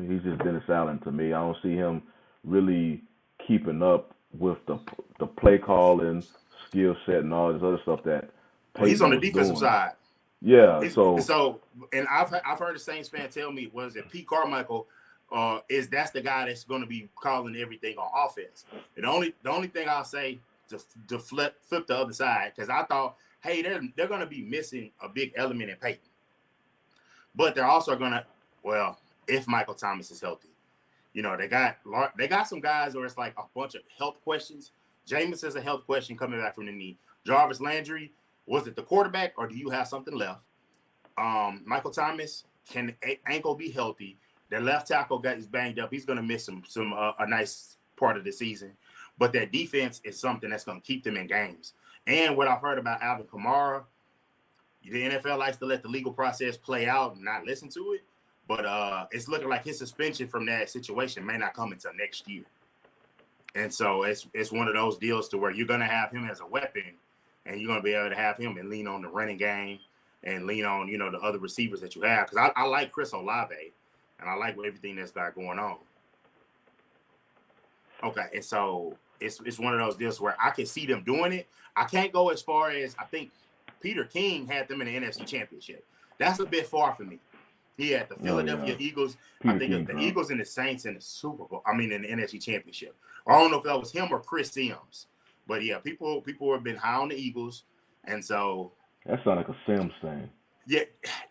he's just Dennis Allen to me. I don't see him really keeping up with the play calling, skill set, and all this other stuff that Payton he's on the defensive side. Yeah, and I've heard the Saints fan tell me, was it Pete Carmichael? That's the guy that's going to be calling everything on offense. And the only thing I'll say to flip the other side, because I thought, hey, they're going to be missing a big element in Peyton, but they're also going to, if Michael Thomas is healthy, they got some guys where it's like a bunch of health questions. Jameis is a health question coming back from the knee. Jarvis Landry. Was it the quarterback, or do you have something left? Michael Thomas, can ankle be healthy? Their left tackle is banged up. He's going to miss a nice part of the season. But that defense is something that's going to keep them in games. And what I've heard about Alvin Kamara, the NFL likes to let the legal process play out and not listen to it. But it's looking like his suspension from that situation may not come until next year. And so it's one of those deals to where you're going to have him as a weapon, and you're going to be able to have him and lean on the running game and lean on, the other receivers that you have. Because I like Chris Olave, and I like everything that's got going on. Okay, and so it's one of those deals where I can see them doing it. I can't go as far as I think Peter King had them in the NFC Championship. That's a bit far for me. He had the Philadelphia Eagles. I think the Eagles and the Saints in the Super Bowl. I mean, in the NFC Championship. I don't know if that was him or Chris Sims. But yeah, people have been high on the Eagles, and so that sounded like a Sims thing. Yeah,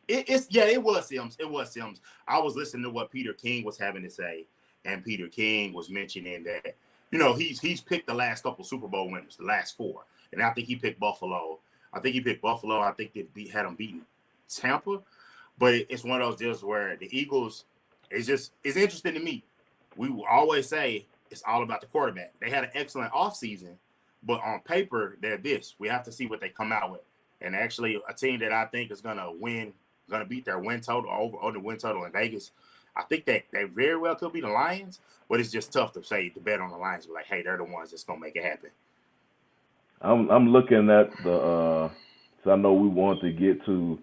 it was Sims. It was Sims. I was listening to what Peter King was having to say, and Peter King was mentioning that he's picked the last couple Super Bowl winners, the last 4, and I think he picked Buffalo. I think they had them beating Tampa, but it's one of those deals where the Eagles it's interesting to me. We will always say it's all about the quarterback. They had an excellent offseason. But on paper, they're this. We have to see what they come out with. And actually, a team that I think is going to beat their win total over the win total in Vegas, I think that they very well could be the Lions, but it's just tough to bet on the Lions. But like, hey, they're the ones that's going to make it happen. I'm looking at so I know we want to get to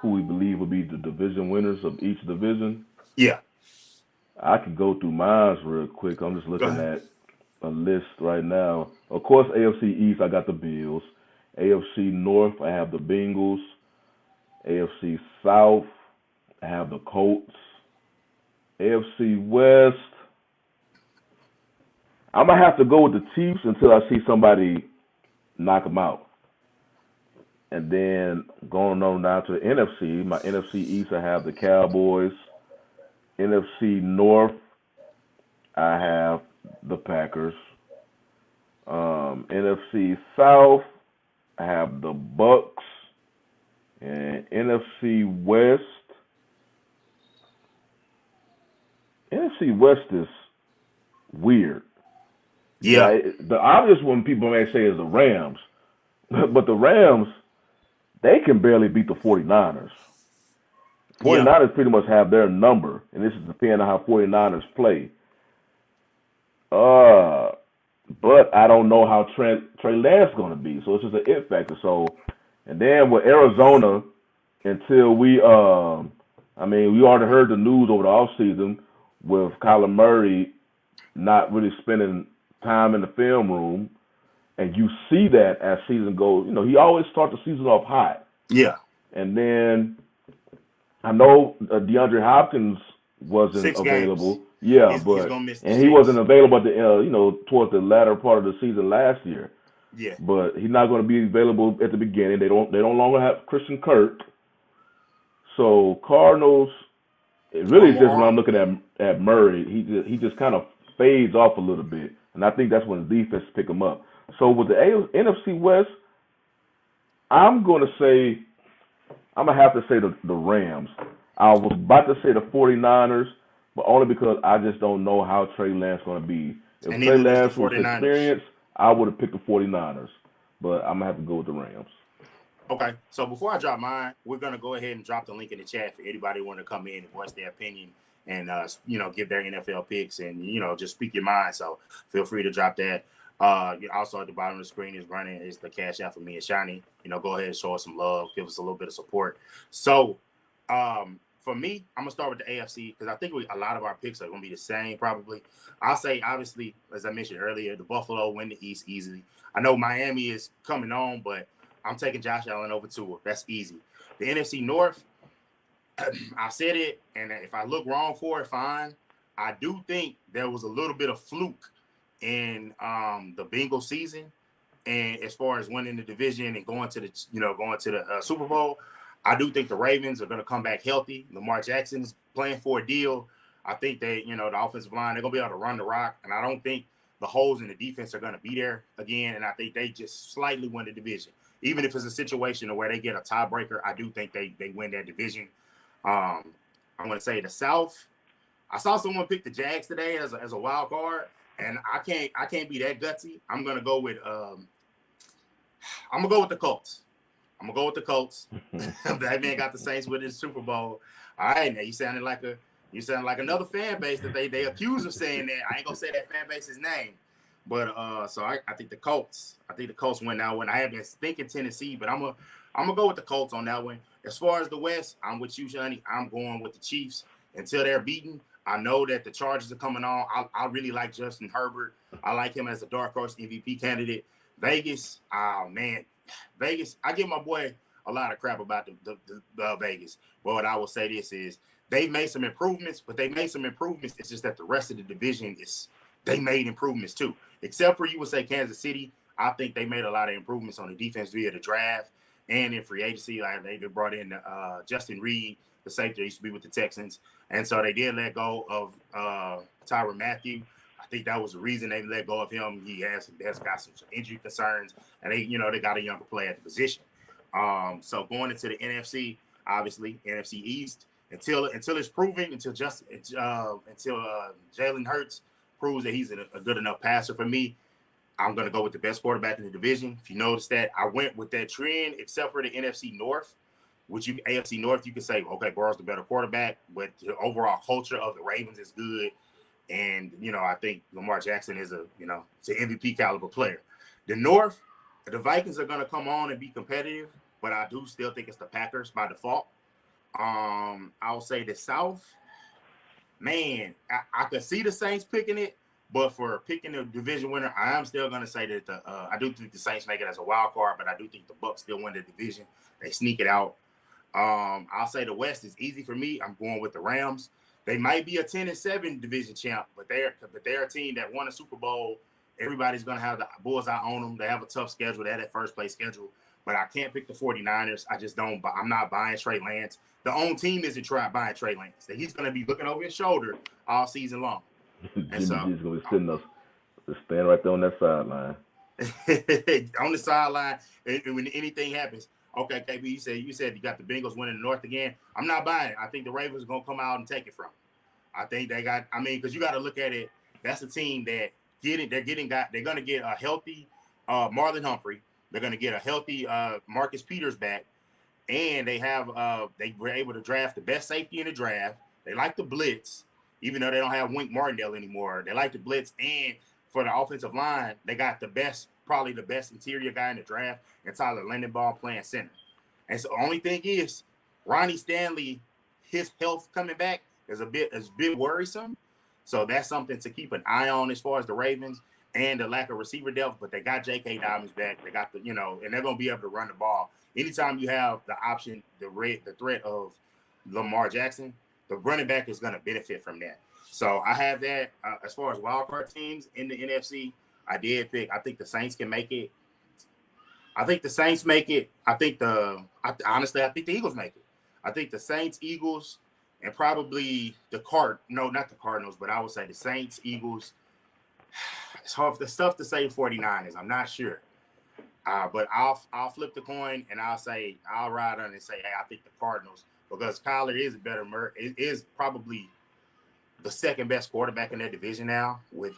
who we believe will be the division winners of each division. Yeah. I could go through mine real quick. I'm just Go looking ahead. at a list right now. Of course, AFC East, I got the Bills. AFC North, I have the Bengals. AFC South, I have the Colts. AFC West, I'm gonna have to go with the Chiefs until I see somebody knock them out. And then going on down to the NFC, my NFC East, I have the Cowboys. NFC North, I have the Packers. NFC South, I have the Bucks. And NFC West, NFC West is weird. Yeah, The obvious one people may say is the Rams, but the Rams, they can barely beat the 49ers. yeah. 49ers pretty much have their number, and this is depending on how 49ers play. But I don't know how Trey Lance is going to be, so it's just an it factor. So, and then with Arizona, until we already heard the news over the offseason with Kyler Murray not really spending time in the film room, and you see that as season goes. You know, he always starts the season off hot, Yeah. and then I know DeAndre Hopkins wasn't 6 games. available. Yeah, He's gonna miss the and he 6. wasn't available at the towards the latter part of the season last year. Yeah. But he's not going to be available at the beginning. They no longer have Christian Kirk. So Cardinals, it really One is more just when I'm arm. looking at Murray, he just kind of fades off a little bit, and I think that's when the defense pick him up. So with the NFC West, I'm gonna have to say the Rams. I was about to say the 49ers, but only because I just don't know how Trey Lance is going to be. If And Trey neither does the Lance was 49ers. experienced, I would have picked the 49ers, but I'm going to have to go with the Rams. Okay, so before I drop mine, we're gonna go ahead and drop the link in the chat for anybody who want to come in and voice their opinion and give their NFL picks and just speak your mind. So feel free to drop that. Also at the bottom of the screen is the cash out for me and Shiny. Go ahead and show us some love, give us a little bit of support. So for me, I'm gonna start with the AFC because I think a lot of our picks are gonna be the same probably. I'll say obviously, as I mentioned earlier, the Buffalo win the East easily. I know Miami is coming on, but I'm taking Josh Allen over Tua. That's easy. The NFC North, I said it, and if I look wrong for it, fine. I do think there was a little bit of fluke in the Bengals season, and as far as winning the division and going to the Super Bowl, I do think the Ravens are going to come back healthy. Lamar Jackson's playing for a deal. I think the offensive line, they're going to be able to run the rock, and I don't think the holes in the defense are going to be there again, and I think they just slightly win the division. Even if it's a situation where they get a tiebreaker, I do think they win that division. I'm going to say the South. I saw someone pick the Jags today as a wild card, and I can't be that gutsy. I'm going to go with the Colts. I'm gonna go with the Colts. That man got the Saints with his Super Bowl. All right, now you sound like another fan base that they accuse of saying that. I ain't gonna say that fan base's name, but so I think the Colts. I think the Colts win that one. I have been thinking Tennessee, but I'm gonna go with the Colts on that one. As far as the West, I'm with you, Johnny. I'm going with the Chiefs until they're beaten. I know that the Chargers are coming on. I really like Justin Herbert. I like him as a dark horse MVP candidate. Vegas, oh man. Vegas, I give my boy a lot of crap about the Vegas. But what I will say this is they made some improvements, It's just that the rest of the division they made improvements too. Except for you would say Kansas City. I think they made a lot of improvements on the defense via the draft and in free agency. Like they brought in Justin Reed, the safety that used to be with the Texans. And so they did let go of Tyrann Mathieu. I think that was the reason they let go of him. He has got some injury concerns, and they got a younger player at the position. So going into the NFC, obviously NFC East until it's proven until Jalen Hurts proves that he's a good enough passer for me. I'm gonna go with the best quarterback in the division. If you notice that, I went with that trend, except for the NFC North. AFC North, you can say, okay, Burrow's the better quarterback, but the overall culture of the Ravens is good. And, I think Lamar Jackson is it's an MVP caliber player. The North, the Vikings are going to come on and be competitive, but I do still think it's the Packers by default. I'll say the South. man, I could see the Saints picking it, but for picking the division winner, I am still going to say that I do think the Saints make it as a wild card, but I do think the Bucs still win the division. They sneak it out. I'll say the West is easy for me. I'm going with the Rams. They might be a 10-7 division champ, but they're a team that won a Super Bowl. Everybody's going to have the bullseye on them. They have a tough schedule. They had that first place schedule, but I can't pick the 49ers. I just don't. I'm not buying Trey Lance. The own team isn't buying Trey Lance. That he's going to be looking over his shoulder all season long. Jimmy G's going to be sitting up, stand right there on that sideline. On the sideline, and when anything happens. Okay, KB, you said you got the Bengals winning the North again. I'm not buying it. I think the Ravens are going to come out and take it from them. I think they got – because you got to look at it. That's a team that they're going to get a healthy Marlon Humphrey. They're going to get a healthy Marcus Peters back. And they were able to draft the best safety in the draft. They like the blitz, even though they don't have Wink Martindale anymore. They like the blitz. And for the offensive line, they got probably the best interior guy in the draft, and Tyler Lindenbaugh playing center. And so the only thing is, Ronnie Stanley, his health coming back is a bit worrisome. So that's something to keep an eye on as far as the Ravens and the lack of receiver depth. But they got J.K. Dobbins back. They got and they're going to be able to run the ball. Anytime you have the option, the threat of Lamar Jackson, the running back is going to benefit from that. So I have that as far as wildcard teams in the NFC. I think the Saints can make it. I think the Saints make it. Honestly, I think the Eagles make it. I think the Saints, Eagles, and probably not the Cardinals, but I would say the Saints, Eagles. It's hard. The stuff to say 49ers. I'm not sure. But I'll flip the coin and I'll ride on and say, hey, I think the Cardinals, because Kyler is probably the second best quarterback in their division now with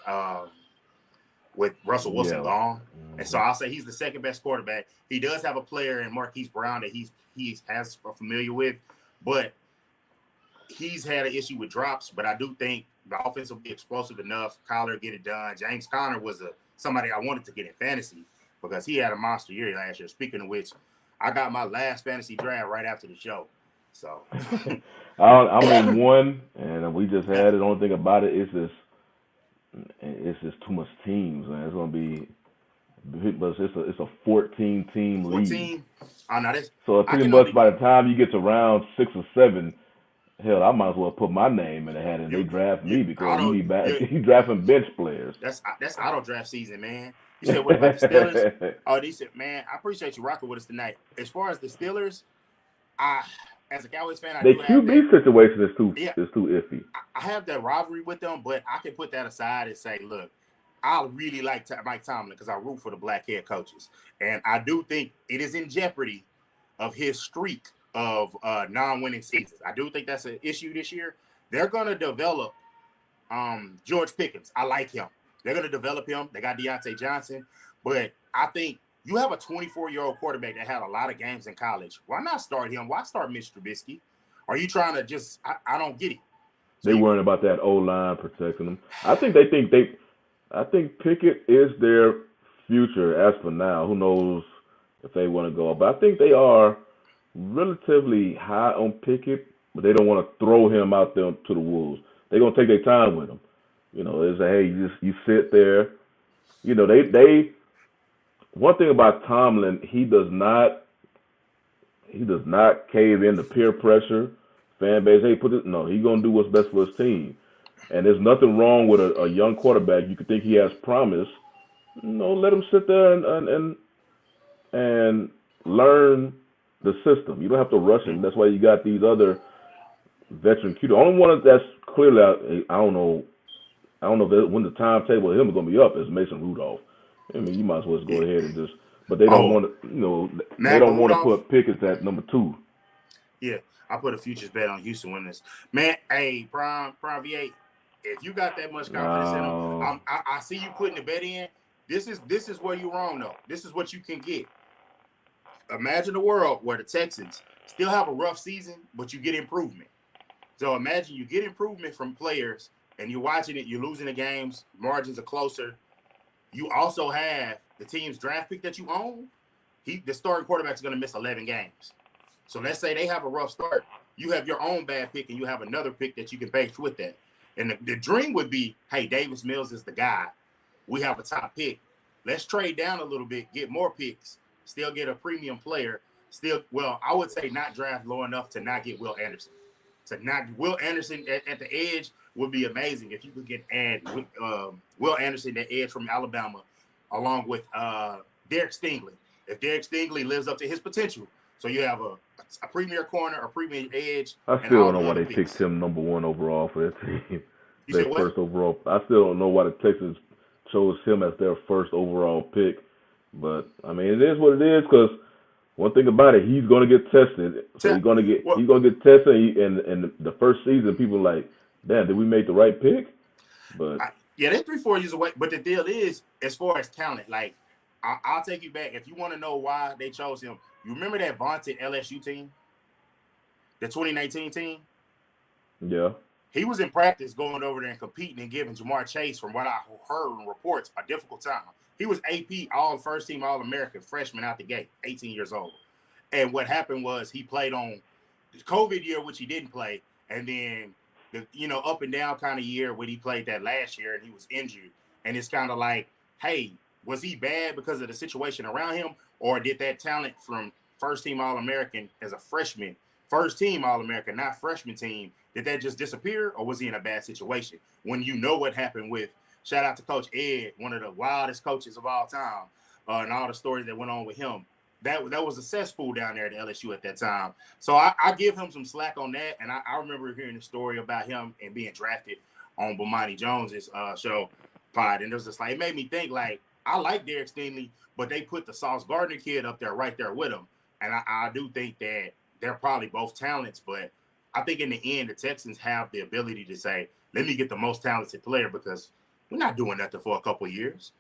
Russell Wilson gone. Mm-hmm. And so I'll say he's the second best quarterback. He does have a player in Marquise Brown that he has familiar with, but he's had an issue with drops. But I do think the offense will be explosive enough. Kyler get it done. James Conner was somebody I wanted to get in fantasy because he had a monster year last year. Speaking of which, I got my last fantasy draft right after the show. So I'm in one, and we just had it. The only thing about it is it's just too much teams, man. It's gonna be, but it's a 14-team league. 14. Oh, no, so pretty much by the time you get to round 6 or 7, hell, I might as well put my name in the hat and they draft me because you drafting bench players. That's auto draft season, man. You said what about the Steelers? Oh, they said, man, I appreciate you rocking with us tonight. As far as the Steelers, as a Cowboys fan, the QB situation is too iffy. I have that rivalry with them, but I can put that aside and say, look, I really like Mike Tomlin because I root for the black head coaches, and I do think it is in jeopardy of his streak of non-winning seasons. I do think that's an issue this year. They're going to develop George Pickens. I like him. They're going to develop him. They got Deontay Johnson, but I think you have a 24-year-old quarterback that had a lot of games in college. Why not start him? Why start Mitch Trubisky? Are you trying to just – I don't get it. So they worrying about that O-line protecting them. I think Pickett is their future as for now. Who knows if they want to go. But I think they are relatively high on Pickett, but they don't want to throw him out there to the wolves. They're going to take their time with him. They say, hey, you sit there. They one thing about Tomlin, he does not cave in to peer pressure, fan base. Hey, he's gonna do what's best for his team. And there's nothing wrong with a young quarterback. You could think he has promise. Let him sit there and learn the system. You don't have to rush him. That's why you got these other veteran QB. The only one that's clearly I don't know when the timetable of him is gonna be up is Mason Rudolph. I mean, you might as well just go ahead and but they don't want to, they don't want to put Pickett at number 2. Yeah, I put a futures bet on Houston winning this. Man, hey, Prime V8, if you got that much confidence in them, I see you putting the bet in. This is where you're wrong, though. This is what you can get. Imagine a world where the Texans still have a rough season, but you get improvement. So imagine you get improvement from players, and you're watching it, you're losing the games, margins are closer. You also have the team's draft pick that you own. The starting quarterback is going to miss 11 games. So let's say they have a rough start. You have your own bad pick, and you have another pick that you can base with that. And the dream would be, hey, Davis Mills is the guy. We have a top pick. Let's trade down a little bit, get more picks, still get a premium player. I would say not draft low enough to not get Will Anderson. Will Anderson at the edge would be amazing if you could add Will Anderson, that edge from Alabama, along with Derek Stingley. If Derek Stingley lives up to his potential, so you have a premier corner, a premier edge. I still don't know why they picked him number 1 overall for that team. Their first overall. I still don't know why the Texans chose him as their first overall pick. But I mean, it is what it is. Because one thing about it, he's going to get tested. So he's going to get tested. And the first season, people are like, damn, did we make the right pick? But they're 3-4 years away. But the deal is, as far as talent, like I'll take you back. If you want to know why they chose him, you remember that vaunted LSU team, the 2019 team? Yeah. He was in practice going over there and competing and giving Jamar Chase, from what I heard in reports, a difficult time. He was AP, first team All-American freshman out the gate, 18 years old. And what happened was he played on the COVID year, which he didn't play, and then the up and down kind of year when he played that last year and he was injured. And it's kind of like, hey, was he bad because of the situation around him, or did that talent from first team All-American as a freshman, first team All-American, not freshman team, did that just disappear, or was he in a bad situation? When you know what happened with, shout out to Coach Ed, one of the wildest coaches of all time, and all the stories that went on with him. That was a cesspool down there at LSU at that time. So I give him some slack on that. And I remember hearing the story about him and being drafted on Bomani Jones's show pod. And it was just like, it made me think, like, I like Derek Stingley, but they put the Sauce Gardner kid up there right there with him. And I do think that they're probably both talents, but I think in the end, the Texans have the ability to say, let me get the most talented player, because we're not doing nothing for a couple of years.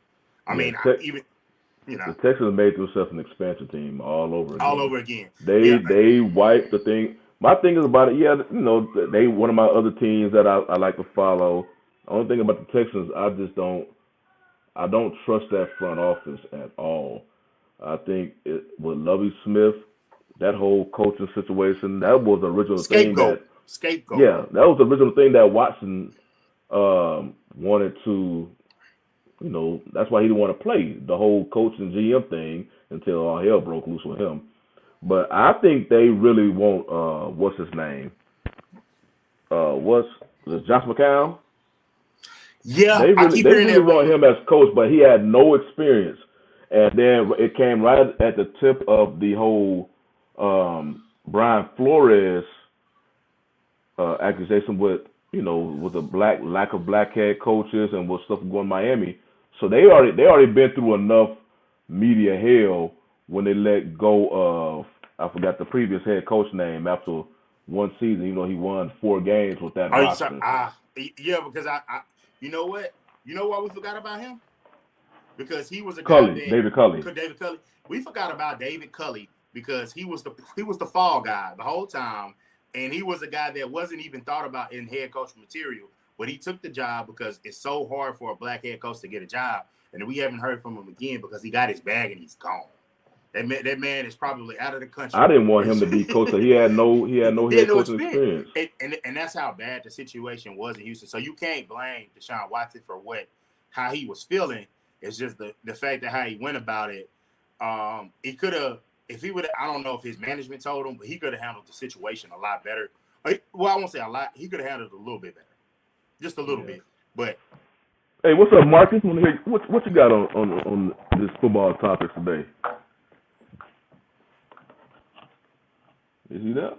The Texans made themselves an expansion team all over again. They wiped the thing. My thing is about it, they one of my other teams that I like to follow. The only thing about the Texans, I don't trust that front office at all. I think with Lovie Smith, that whole coaching situation, that was the original Scapegoat. Yeah, that was the original thing that Watson wanted to, that's why he didn't want to play the whole coach and GM thing until all hell broke loose with him. But I think they really want, what's his name? Josh McCown? Yeah, they really want him as coach, but he had no experience. And then it came right at the tip of the whole Brian Flores accusation with the lack of black head coaches and with stuff going Miami. So they already been through enough media hell when they let go of, I forgot the previous head coach name, after one season. He won 4 games with that roster. Because you know what? You know why we forgot about him? Because he was a guy David Culley. We forgot about David Culley because he was the fall guy the whole time, and he was a guy that wasn't even thought about in head coach material. But he took the job because it's so hard for a black head coach to get a job, and we haven't heard from him again because he got his bag and he's gone. That man is probably out of the country. I didn't want him to be coach. He had no head coaching experience. And that's how bad the situation was in Houston. So you can't blame Deshaun Watson for how he was feeling. It's just the fact that how he went about it. He could have, if he would, I don't know if his management told him, but he could have handled the situation a lot better. Well, I won't say a lot. He could have handled it a little bit better, just a little bit. But hey, what's up, Marcus? Want to hear what you got on this football topic today? Is he there?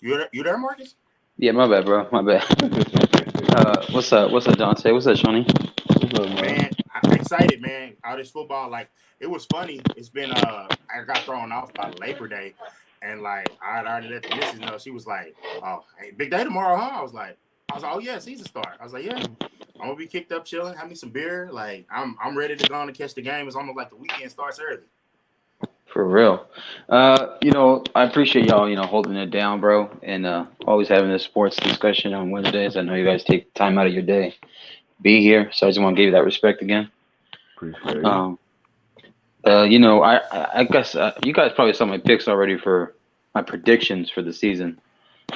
You there, Marcus? Yeah, my bad, bro. My bad. What's up? What's up, Dante? What's up, Shawnee? What's up, man? I'm excited, man. All this football, like, it was funny. It's been I got thrown off by Labor Day, and like I had already let the missus know. She was like, "Oh, hey, big day tomorrow, huh?" I was like, "Oh yeah, season start." I was like, "Yeah, I'm gonna be kicked up, chilling, have me some beer. Like, I'm ready to go on and catch the game. It's almost like the weekend starts early." For real. I appreciate y'all, holding it down, bro, and always having this sports discussion on Wednesdays. I know you guys take time out of your day, be here, so I just want to give you that respect again. Appreciate it. I guess you guys probably saw my picks already for my predictions for the season,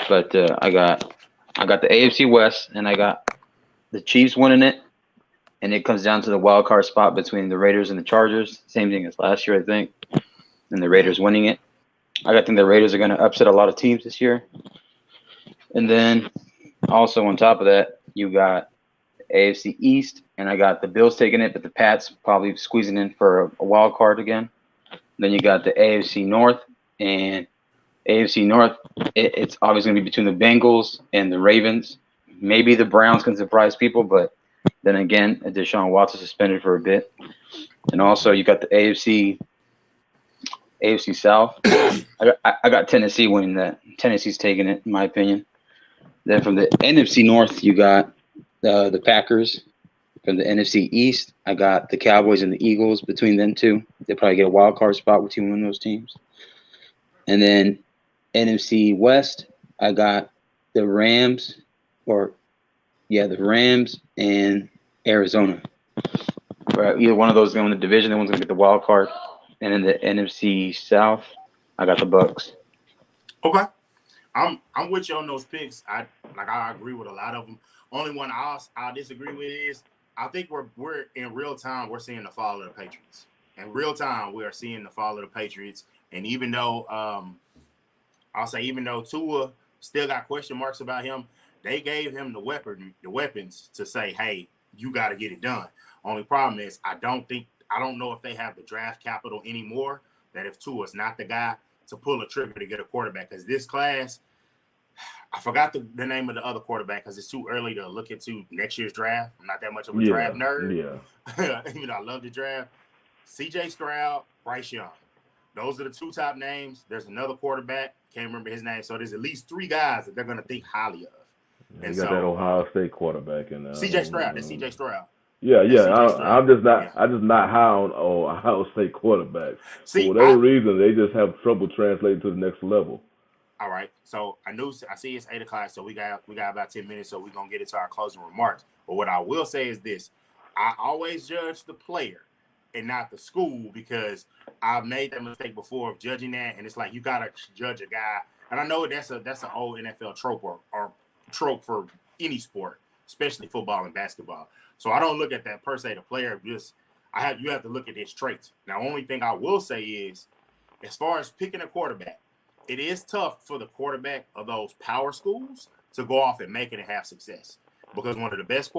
but I got I got the AFC West, and I got the Chiefs winning it, and it comes down to the wild card spot between the Raiders and the Chargers. Same thing as last year, I think, and the Raiders winning it. I think the Raiders are going to upset a lot of teams this year. And then also on top of that, you got AFC East, and I got the Bills taking it, but the Pats probably squeezing in for a wild card again. Then you got the AFC North, and AFC North, it's obviously going to be between the Bengals and the Ravens. Maybe the Browns can surprise people, but then again, Deshaun Watson suspended for a bit. And also you got the AFC South. I got Tennessee winning that. Tennessee's taking it, in my opinion. Then from the NFC North, you got the Packers. From the NFC East, I got the Cowboys and the Eagles. Between them two, they probably get a wild card spot between one of those teams. And then NFC West, I got the Rams, the Rams and Arizona. Either one of those is going to win the division. The one's going to get the wild card. And in the NFC South, I got the Bucks. Okay, I'm with you on those picks. I agree with a lot of them. Only one I'll disagree with is I think we're in real time. We're seeing the fall of the Patriots. In real time, we are seeing the fall of the Patriots. And even though even though Tua still got question marks about him, they gave him the weapons to say, hey, you got to get it done. Only problem is I don't know if they have the draft capital anymore, that if Tua's not the guy to pull a trigger to get a quarterback. Because this class, I forgot the name of the other quarterback because it's too early to look into next year's draft. I'm not that much of a draft nerd. Yeah. Even though I love the draft. C.J. Stroud, Bryce Young. Those are the two top names. There's another quarterback. Can't remember his name. So there's at least three guys that they're going to think highly of. You got that Ohio State quarterback in C.J. Stroud. That's C.J. Stroud. Yeah. I'm just not high on Ohio State quarterbacks. For whatever reason, they just have trouble translating to the next level. All right. So I see it's 8:00, so we got about 10 minutes, so we're gonna get into our closing remarks. But what I will say is this: I always judge the player and not the school, because I've made that mistake before of judging that, and it's like you gotta judge a guy. And I know that's an old NFL trope or trope for any sport, especially football and basketball. So I don't look at that per se, the player. You have to look at his traits. Now, only thing I will say is, as far as picking a quarterback, it is tough for the quarterback of those power schools to go off and make it and have success, because two of the best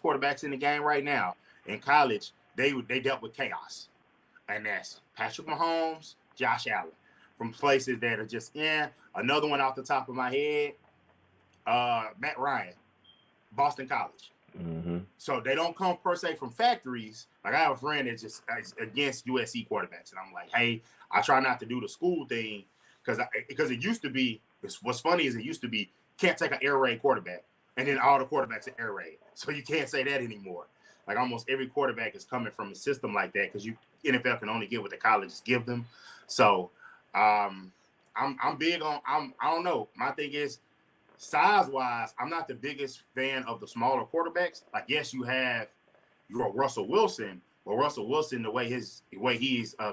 quarterbacks in the game right now in college, they dealt with chaos, and that's Patrick Mahomes, Josh Allen, from places that are just another one off the top of my head, Matt Ryan, Boston College. Mm-hmm. So they don't come per se from factories. Like I have a friend that's just against USC quarterbacks, and I'm like, hey, I try not to do the school thing. Because it used to be, what's funny is it used to be, can't take an air raid quarterback, and then all the quarterbacks are air raid. So you can't say that anymore. Like almost every quarterback is coming from a system like that, because NFL can only get what the colleges give them. So I'm big on, I don't know. My thing is, size-wise, I'm not the biggest fan of the smaller quarterbacks. Like, yes, you're a Russell Wilson, but Russell Wilson, the way he's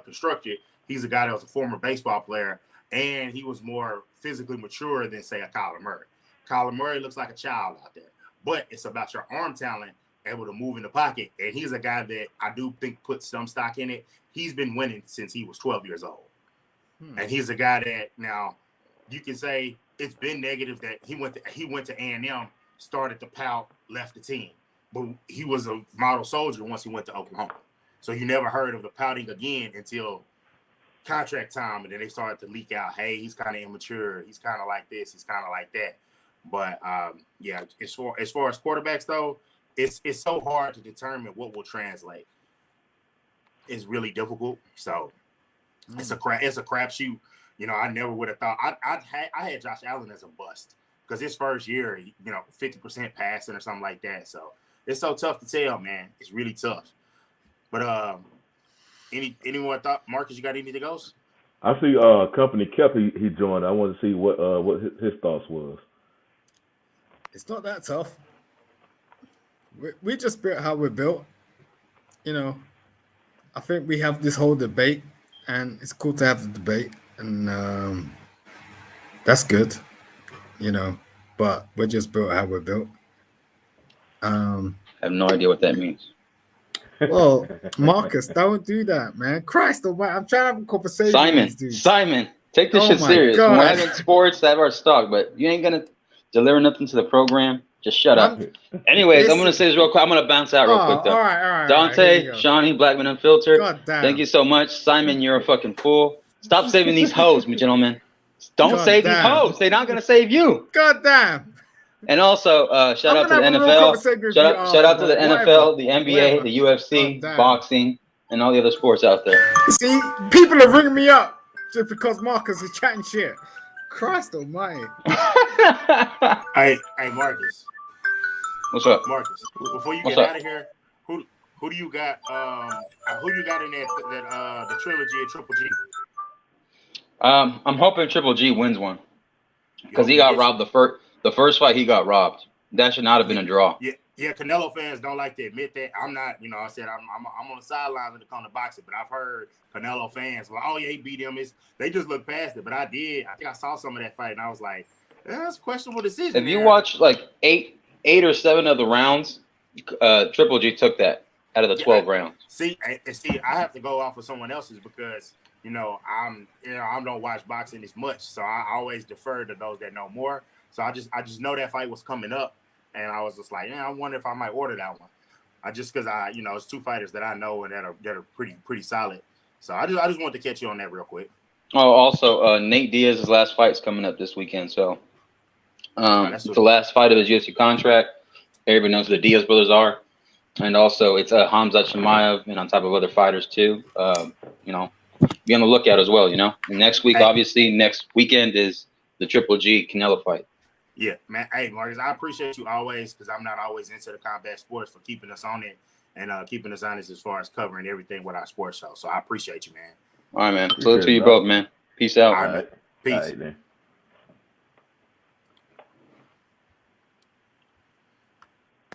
constructed, he's a guy that was a former baseball player, and he was more physically mature than, say, a Kyler Murray. Kyler Murray looks like a child out there. But it's about your arm talent, able to move in the pocket. And he's a guy that I do think puts some stock in it. He's been winning since he was 12 years old. And he's a guy that, now, you can say it's been negative that he went to A&M, started to pout, left the team. But he was a model soldier once he went to Oklahoma. So you never heard of the pouting again until contract time, and then they started to leak out, hey, he's kind of immature, he's kind of like this, he's kind of like that. But as far as quarterbacks though, it's so hard to determine what will translate. It's really difficult. So it's a crapshoot. You know, I never would have thought. I had Josh Allen as a bust, because his first year, 50% passing or something like that. So it's so tough to tell, man. It's really tough. But any more thought, Marcus? You got anything else? I see Company Kept he joined. I want to see what his thoughts was. It's not that tough. We just built how we're built. I think we have this whole debate, and it's cool to have the debate, and that's good. but we're just built how we're built. I have no idea what that means. Well, Marcus, don't do that, man. Christ almighty, I'm trying to have a conversation with these dudes. Simon, take this Oh shit my serious. God. We're having sports, have our stock, but you ain't gonna deliver nothing to the program. Just shut up. Anyways, I'm gonna say this real quick. I'm gonna bounce out real quick though. All right. Dante, Shawnee, Black Man Unfiltered. God damn. Thank you so much. Simon, you're a fucking fool. Stop saving these hoes, my gentlemen. Don't save these hoes. They're not gonna save you. God damn. And also, shout out to the NFL. Shout out to the NFL, the NBA, the UFC, boxing, and all the other sports out there. See, people are ringing me up just because Marcus is chatting shit. Christ almighty. Hey, Marcus. What's up, Marcus? Before you get out of here, who do you got? Who you got in that the trilogy of Triple G? I'm hoping Triple G wins one because he got robbed the first fight. He got robbed. That should not have been a draw. Yeah. Canelo fans don't like to admit that. I'm not. I said I'm on the sidelines when it comes to boxing, but I've heard Canelo fans like, oh yeah, he beat him. They just look past it. But I think I saw some of that fight, and I was like, that's a questionable decision. If you watch like eight or 7 of the rounds, Triple G took that out of the 12 rounds. See, I have to go off of someone else's because I don't watch boxing as much, so I always defer to those that know more. So I just know that fight was coming up, and I was just like, I wonder if I might order that one. Because it's 2 fighters that I know and that are pretty solid. So I just wanted to catch you on that real quick. Oh, also, Nate Diaz's last fight's coming up this weekend, so it's the last fight of his UFC contract. Everybody knows who the Diaz brothers are, and also it's Hamzat Chimaev, and on top of other fighters too. Be on the lookout as well. And next week, obviously, next weekend is the Triple G Canelo fight. Yeah, man. Hey, Marcus, I appreciate you always because I'm not always into the combat sports for keeping us on it and keeping us honest as far as covering everything with our sports show. So I appreciate you, man. All right, man. Salute to you both, man. Peace out. All right, peace. All right, man.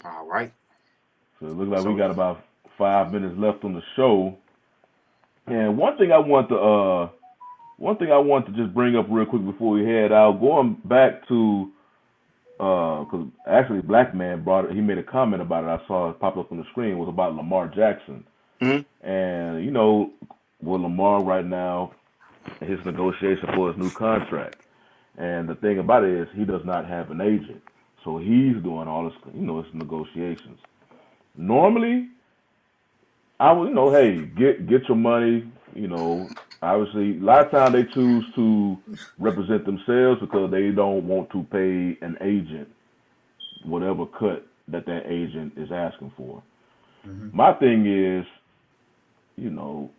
All right. So it looks like we got about 5 minutes left on the show. And one thing I want to just bring up real quick before we head out, going back to because actually Black Man brought it. He made a comment about it. I saw it pop up on the screen. It was about Lamar Jackson. Mm-hmm. And with Lamar right now, his negotiation for his new contract. And the thing about it is he does not have an agent, so he's doing all this, his negotiations. Normally, I would, hey, get your money. Obviously, a lot of times they choose to represent themselves because they don't want to pay an agent whatever cut that agent is asking for. Mm-hmm. My thing is, you're an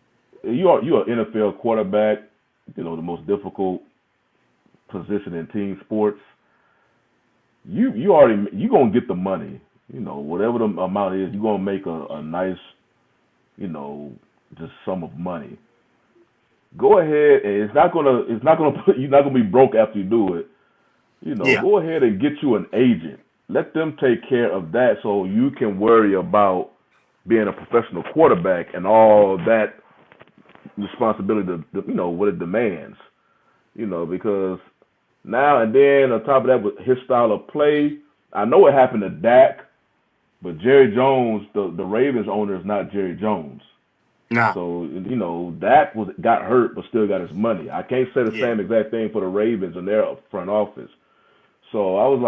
NFL quarterback, the most difficult position in team sports. You gonna get the money, whatever the amount is, you're gonna make a nice, just sum of money. Go ahead, and you're not gonna be broke after you do it. Go ahead and get you an agent. Let them take care of that, so you can worry about being a professional quarterback and all that responsibility, what it demands. Because now and then, on top of that, with his style of play, I know it happened to Dak, but Jerry Jones, the Ravens owner, is not Jerry Jones. Nah. So, Dak got hurt but still got his money. I can't say the same exact thing for the Ravens and their front office. So I was,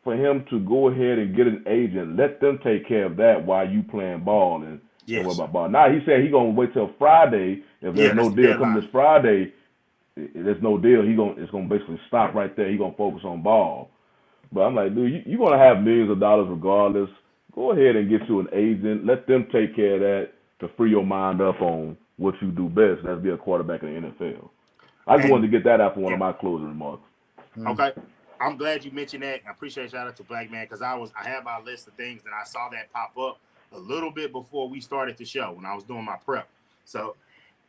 for him to go ahead and get an agent, let them take care of that while you playing ball and worry about ball. Now, he said he's going to wait till Friday. If there's no deal coming this Friday, there's no deal. It's going to basically stop right there. He's going to focus on ball. But I'm like, dude, you're going to have millions of dollars regardless. Go ahead and get you an agent. Let them take care of that to free your mind up on what you do best. That's be a quarterback in the NFL. I just wanted to get that out for one of my closing remarks. Okay. I'm glad you mentioned that. I appreciate shout out to Black Man because I had my list of things and I saw that pop up a little bit before we started the show when I was doing my prep. So,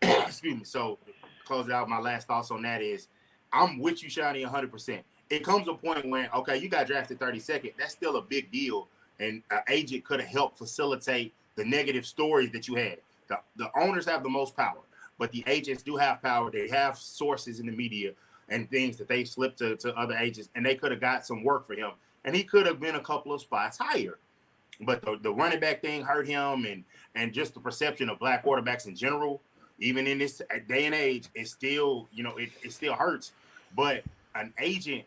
excuse me. So, close it out. My last thoughts on that is I'm with you, Shiny, 100%. It comes a point when, okay, you got drafted 32nd. That's still a big deal. And an agent could have helped facilitate the negative stories that you had. The owners have the most power, but the agents do have power. They have sources in the media. and things that they slipped to other agents, and they could have got some work for him, and he could have been a couple of spots higher. But the running back thing hurt him, and just the perception of black quarterbacks in general, even in this day and age, it still, it still hurts. But an agent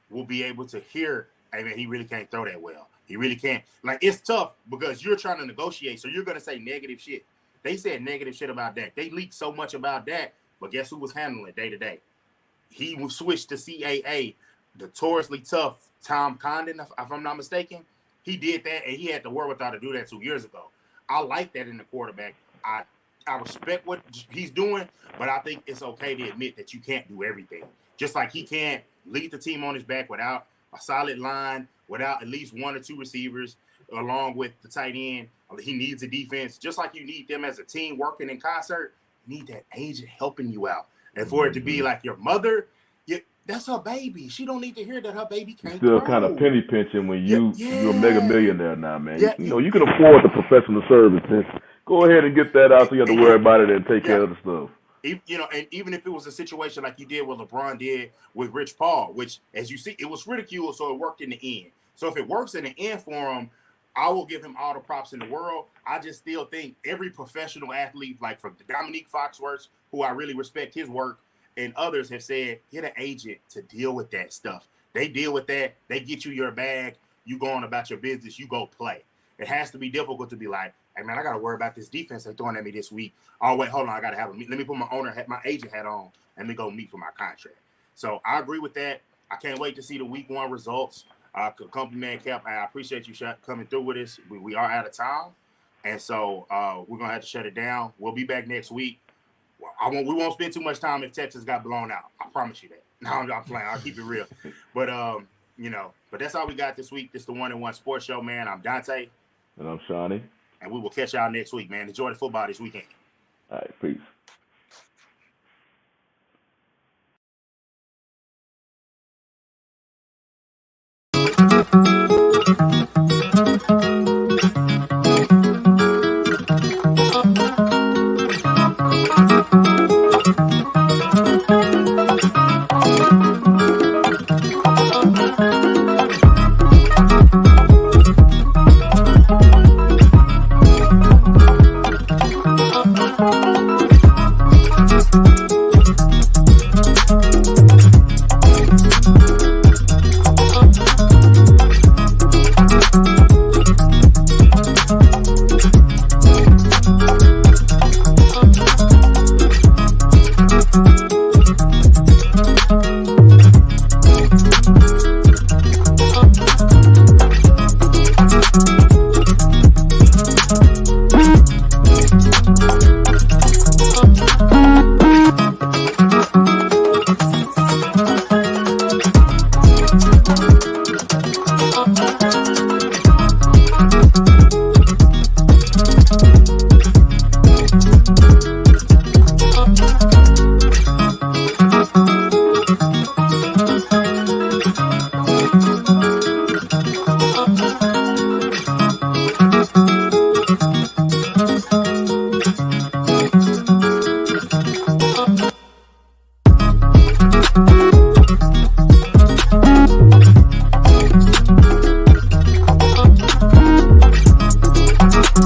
will be able to hear, hey man, he really can't throw that well. He really can't. Like, it's tough because you're trying to negotiate, so you're going to say negative shit. They said negative shit about Dak. They leaked so much about Dak, but guess who was handling it day to day? He was switched to CAA, notoriously tough Tom Condon, if I'm not mistaken. He did that, and he had the wherewithal to do that 2 years ago. I like that in the quarterback. I respect what he's doing, but I think it's okay to admit that you can't do everything. Just like he can't lead the team on his back without a solid line, without at least one or two receivers, along with the tight end. He needs a defense. Just like you need them as a team working in concert, you need that agent helping you out. And for it to be like your mother, that's her baby. She don't need to hear that her baby can't Still throw. kind of penny pinching when you're a mega millionaire now, man. Yeah. You can afford the professional services. Go ahead and get that out so you have to worry about it and take care of the stuff. And even if it was a situation like you did what LeBron did with Rich Paul, which, as you see, it was ridiculed, so it worked in the end. So if it works in the end for him, I will give him all the props in the world. I just still think every professional athlete, like from Dominique Foxworth, who I really respect his work, and others have said, get an agent to deal with that stuff. They deal with that. They get you your bag. You go on about your business. You go play. It has to be difficult to be like, hey, man, I got to worry about this defense they're throwing at me this week. Oh, wait, hold on. I got to have a meet. Let me put my agent hat on. Let me go meet for my contract. So I agree with that. I can't wait to see the week 1 results. Compliment Cap. I appreciate you coming through with us. We are out of time. And so we're going to have to shut it down. We'll be back next week. We won't spend too much time if Texas got blown out. I promise you that. No, I'm playing. I'll keep it real. But, but that's all we got this week. This is the 1-on-1 Sports Show, man. I'm Dante. And I'm Shawnee. And we will catch y'all next week, man. Enjoy the football this weekend. All right, peace.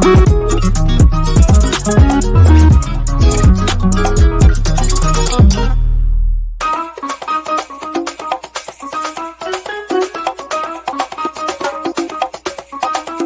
Woo!